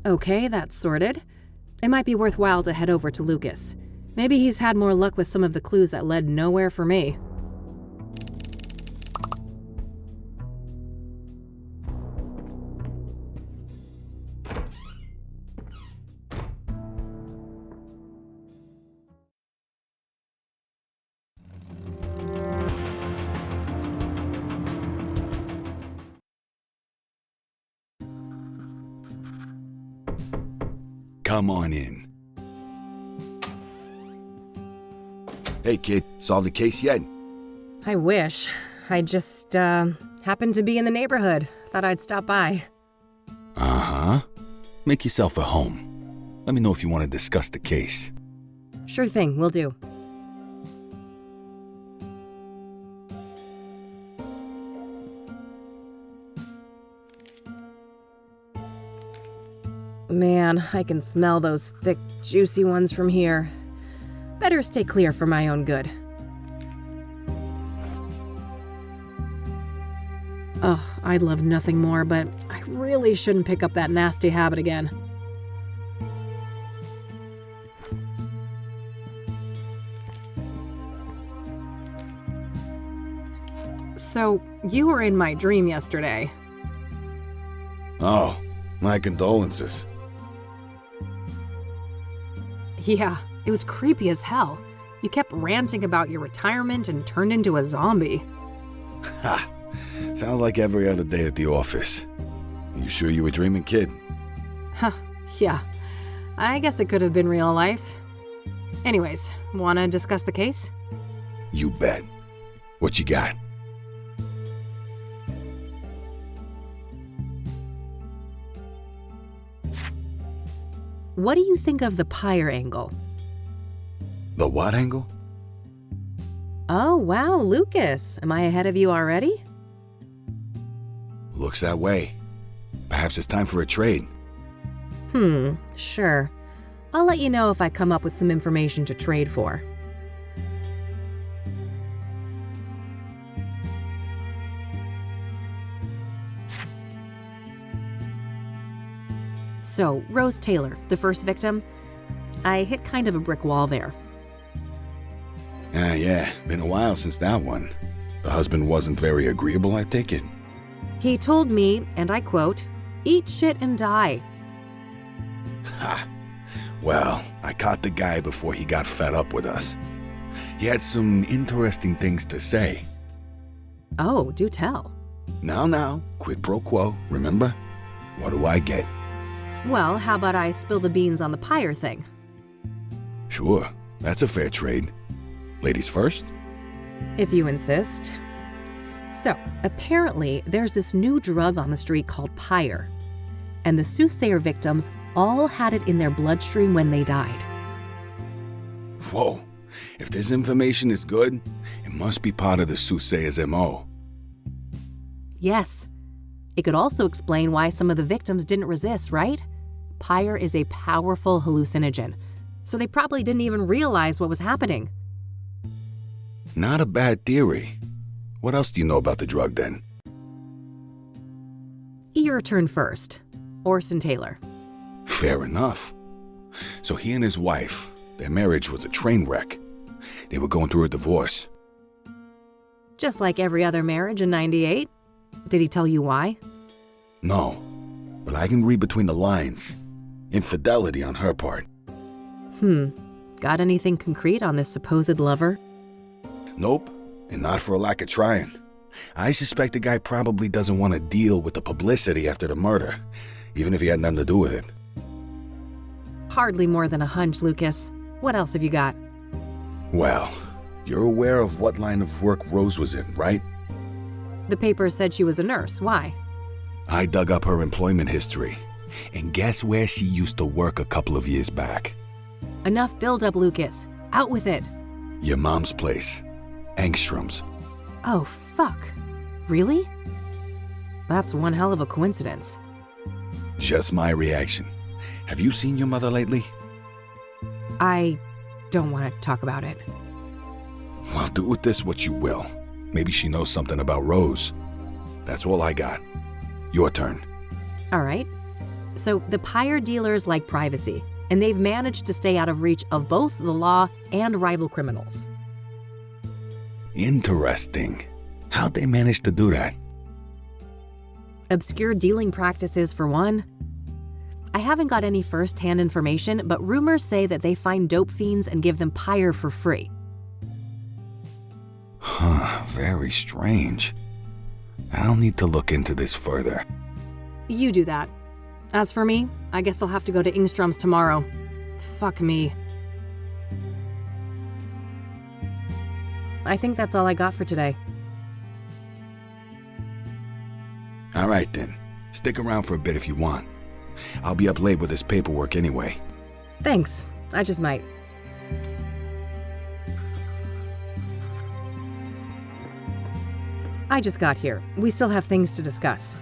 Okay, that's sorted. It might be worthwhile to head over to Lucas. Maybe he's had more luck with some of the clues that led nowhere for me. Come on in. Hey kid, solved the case yet? I wish. I just, happened to be in the neighborhood. Thought I'd stop by. Uh-huh. Make yourself at home. Let me know if you want to discuss the case. Sure thing, will do. Man, I can smell those thick, juicy ones from here. Better stay clear for my own good. Oh, I'd love nothing more, but I really shouldn't pick up that nasty habit again. So, you were in my dream yesterday. Oh, my condolences. Yeah, it was creepy as hell. You kept ranting about your retirement and turned into a zombie. Ha! Sounds like every other day at the office. You sure you were dreaming, kid? Huh, yeah. I guess it could have been real life. Anyways, wanna discuss the case? You bet. What you got? What do you think of the pyre angle? The what angle? Oh, wow, Lucas. Am I ahead of you already? Looks that way. Perhaps it's time for a trade. Sure. I'll let you know if I come up with some information to trade for. So, Rose Taylor, the first victim, I hit kind of a brick wall there. Yeah, been a while since that one. The husband wasn't very agreeable, I take it. He told me, and I quote, "Eat shit and die." Ha! Well, I caught the guy before he got fed up with us. He had some interesting things to say. Oh, do tell. Now, quid pro quo, remember? What do I get? Well, how about I spill the beans on the pyre thing? Sure, that's a fair trade. Ladies first? If you insist. So, apparently, there's this new drug on the street called pyre. And the Soothsayer victims all had it in their bloodstream when they died. Whoa, if this information is good, it must be part of the Soothsayer's MO. Yes. It could also explain why some of the victims didn't resist, right? pyre is a powerful hallucinogen, so they probably didn't even realize what was happening. Not a bad theory. What else do you know about the drug then? Your turn first. Orson Taylor. Fair enough. So he and his wife, their marriage was a train wreck. They were going through a divorce. Just like every other marriage in '98. Did he tell you why? No, but I can read between the lines. Infidelity on her part. Got anything concrete on this supposed lover? Nope, and not for a lack of trying. I suspect the guy probably doesn't want to deal with the publicity after the murder, even if he had nothing to do with it. Hardly more than a hunch, Lucas. What else have you got? Well, you're aware of what line of work Rose was in, right? The paper said she was a nurse. Why? I dug up her employment history, and guess where she used to work a couple of years back? Enough build-up, Lucas. Out with it. Your mom's place, Engstrom's. Oh, fuck. Really? That's one hell of a coincidence. Just my reaction. Have you seen your mother lately? I don't want to talk about it. Well, do with this what you will. Maybe she knows something about Rose. That's all I got. Your turn. All right. So the pyre dealers like privacy, and they've managed to stay out of reach of both the law and rival criminals. Interesting. How'd they manage to do that? Obscure dealing practices, for one. I haven't got any first-hand information, but rumors say that they find dope fiends and give them pyre for free. Huh, very strange. I'll need to look into this further. You do that. As for me, I guess I'll have to go to Engstrom's tomorrow. Fuck me. I think that's all I got for today. All right then. Stick around for a bit if you want. I'll be up late with this paperwork anyway. Thanks. I just might. I just got here. We still have things to discuss.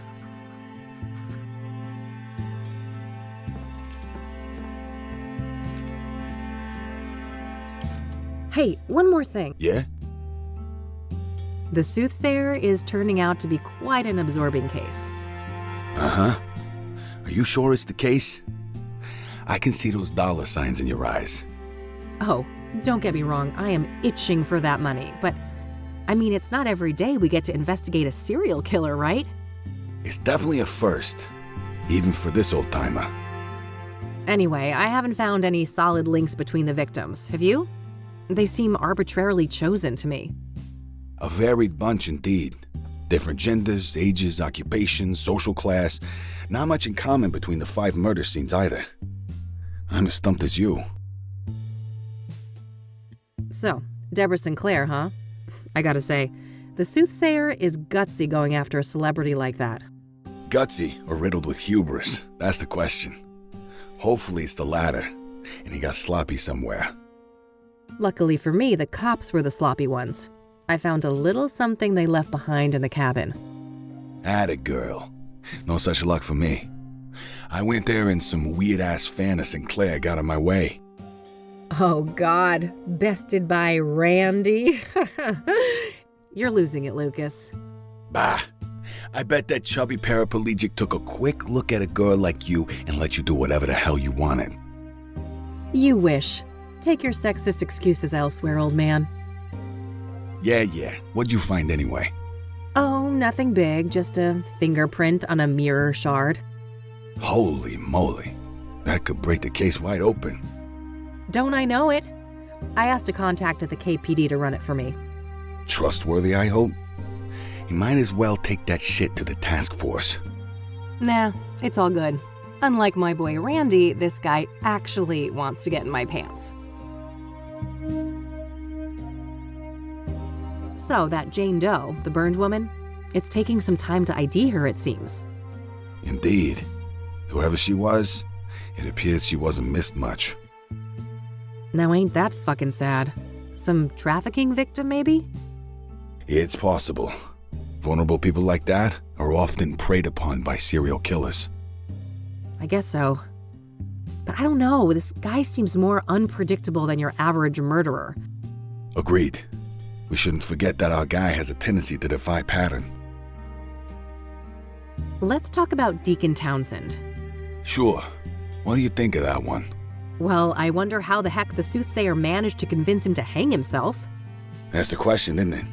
Hey, one more thing. Yeah? The Soothsayer is turning out to be quite an absorbing case. Uh-huh. Are you sure it's the case? I can see those dollar signs in your eyes. Oh, don't get me wrong, I am itching for that money, but I mean, it's not every day we get to investigate a serial killer, right? It's definitely a first, even for this old-timer. Anyway, I haven't found any solid links between the victims, have you? They seem arbitrarily chosen to me. A varied bunch indeed. Different genders, ages, occupations, social class. Not much in common between the 5 murder scenes either. I'm as stumped as you. So, Deborah Sinclair, huh? I gotta say, the Soothsayer is gutsy going after a celebrity like that. Gutsy or riddled with hubris? That's the question. Hopefully it's the latter, and he got sloppy somewhere. Luckily for me, the cops were the sloppy ones. I found a little something they left behind in the cabin. Atta girl. No such luck for me. I went there and some weird-ass fan of Sinclair got in my way. Oh God, bested by Randy? You're losing it, Lucas. Bah. I bet that chubby paraplegic took a quick look at a girl like you and let you do whatever the hell you wanted. You wish. Take your sexist excuses elsewhere, old man. Yeah. What'd you find anyway? Oh, nothing big, just a fingerprint on a mirror shard. Holy moly. That could break the case wide open. Don't I know it? I asked a contact at the KPD to run it for me. Trustworthy, I hope? You might as well take that shit to the task force. Nah, it's all good. Unlike my boy Randy, this guy actually wants to get in my pants. So, that Jane Doe, the burned woman, it's taking some time to ID her, it seems. Indeed. Whoever she was, it appears she wasn't missed much. Now ain't that fucking sad? Some trafficking victim, maybe? It's possible. Vulnerable people like that are often preyed upon by serial killers. I guess so. But I don't know, this guy seems more unpredictable than your average murderer. Agreed. We shouldn't forget that our guy has a tendency to defy pattern. Let's talk about Deacon Townsend. Sure. What do you think of that one? Well, I wonder how the heck the Soothsayer managed to convince him to hang himself. That's the question, isn't it?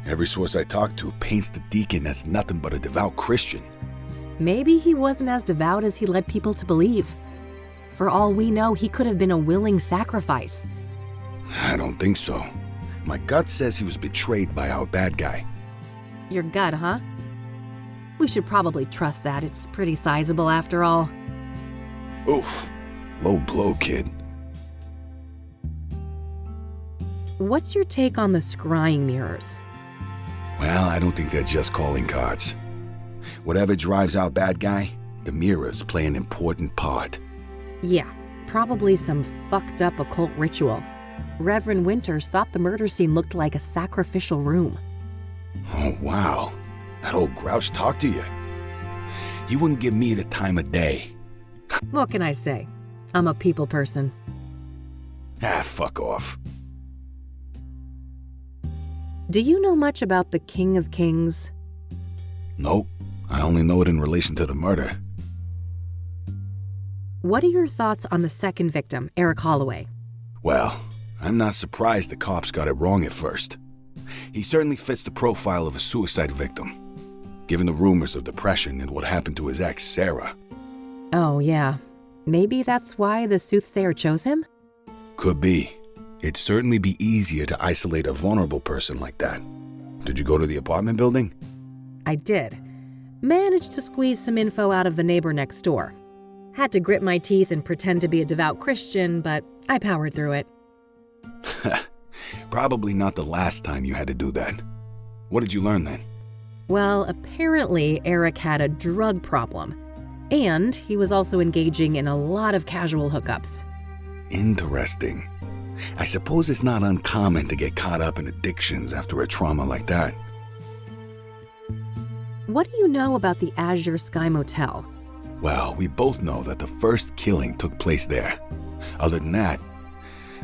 Every source I talk to paints the deacon as nothing but a devout Christian. Maybe he wasn't as devout as he led people to believe. For all we know, he could have been a willing sacrifice. I don't think so. My gut says he was betrayed by our bad guy. Your gut, huh? We should probably trust that. It's pretty sizable after all. Oof. Low blow, kid. What's your take on the scrying mirrors? Well, I don't think they're just calling cards. Whatever drives our bad guy, the mirrors play an important part. Yeah, probably some fucked up occult ritual. Reverend Winters thought the murder scene looked like a sacrificial room. Oh, wow. That old grouch talked to you. He wouldn't give me the time of day. What can I say? I'm a people person. Ah, fuck off. Do you know much about the King of Kings? Nope. I only know it in relation to the murder. What are your thoughts on the second victim, Eric Holloway? Well, I'm not surprised the cops got it wrong at first. He certainly fits the profile of a suicide victim, given the rumors of depression and what happened to his ex, Sarah. Oh, yeah. Maybe that's why the Soothsayer chose him? Could be. It'd certainly be easier to isolate a vulnerable person like that. Did you go to the apartment building? I did. Managed to squeeze some info out of the neighbor next door. Had to grit my teeth and pretend to be a devout Christian, but I powered through it. Probably not the last time you had to do that. What did you learn then? Well, apparently Eric had a drug problem. And he was also engaging in a lot of casual hookups. Interesting. I suppose it's not uncommon to get caught up in addictions after a trauma like that. What do you know about the Azure Sky Motel? Well, we both know that the first killing took place there. Other than that,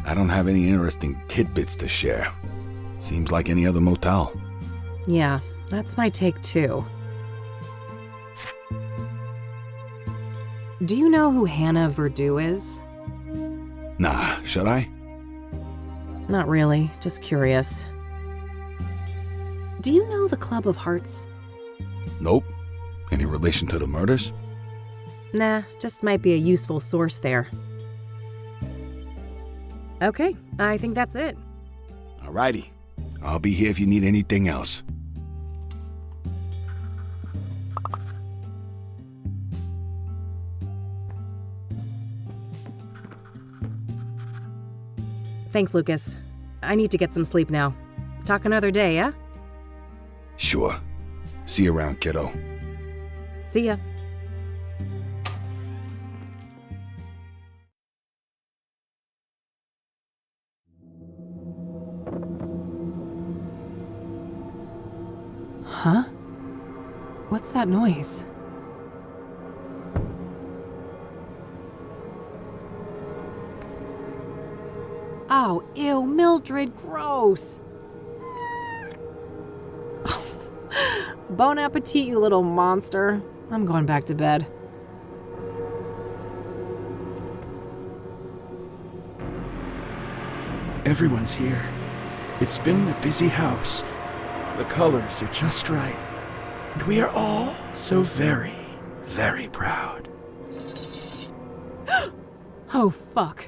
I don't have any interesting tidbits to share. Seems like any other motel. Yeah, that's my take too. Do you know who Hannah Verdew is? Nah, should I? Not really, just curious. Do you know the Club of Hearts? Nope. Any relation to the murders? Nah, just might be a useful source there. Okay, I think that's it. Alrighty. I'll be here if you need anything else. Thanks, Lucas. I need to get some sleep now. Talk another day, yeah? Sure. See you around, kiddo. See ya. Huh? What's that noise? Oh, ew, Mildred, gross. Bon appetit, you little monster. I'm going back to bed. Everyone's here. It's been a busy house. The colors are just right. And we are all so very, very proud. Oh, fuck.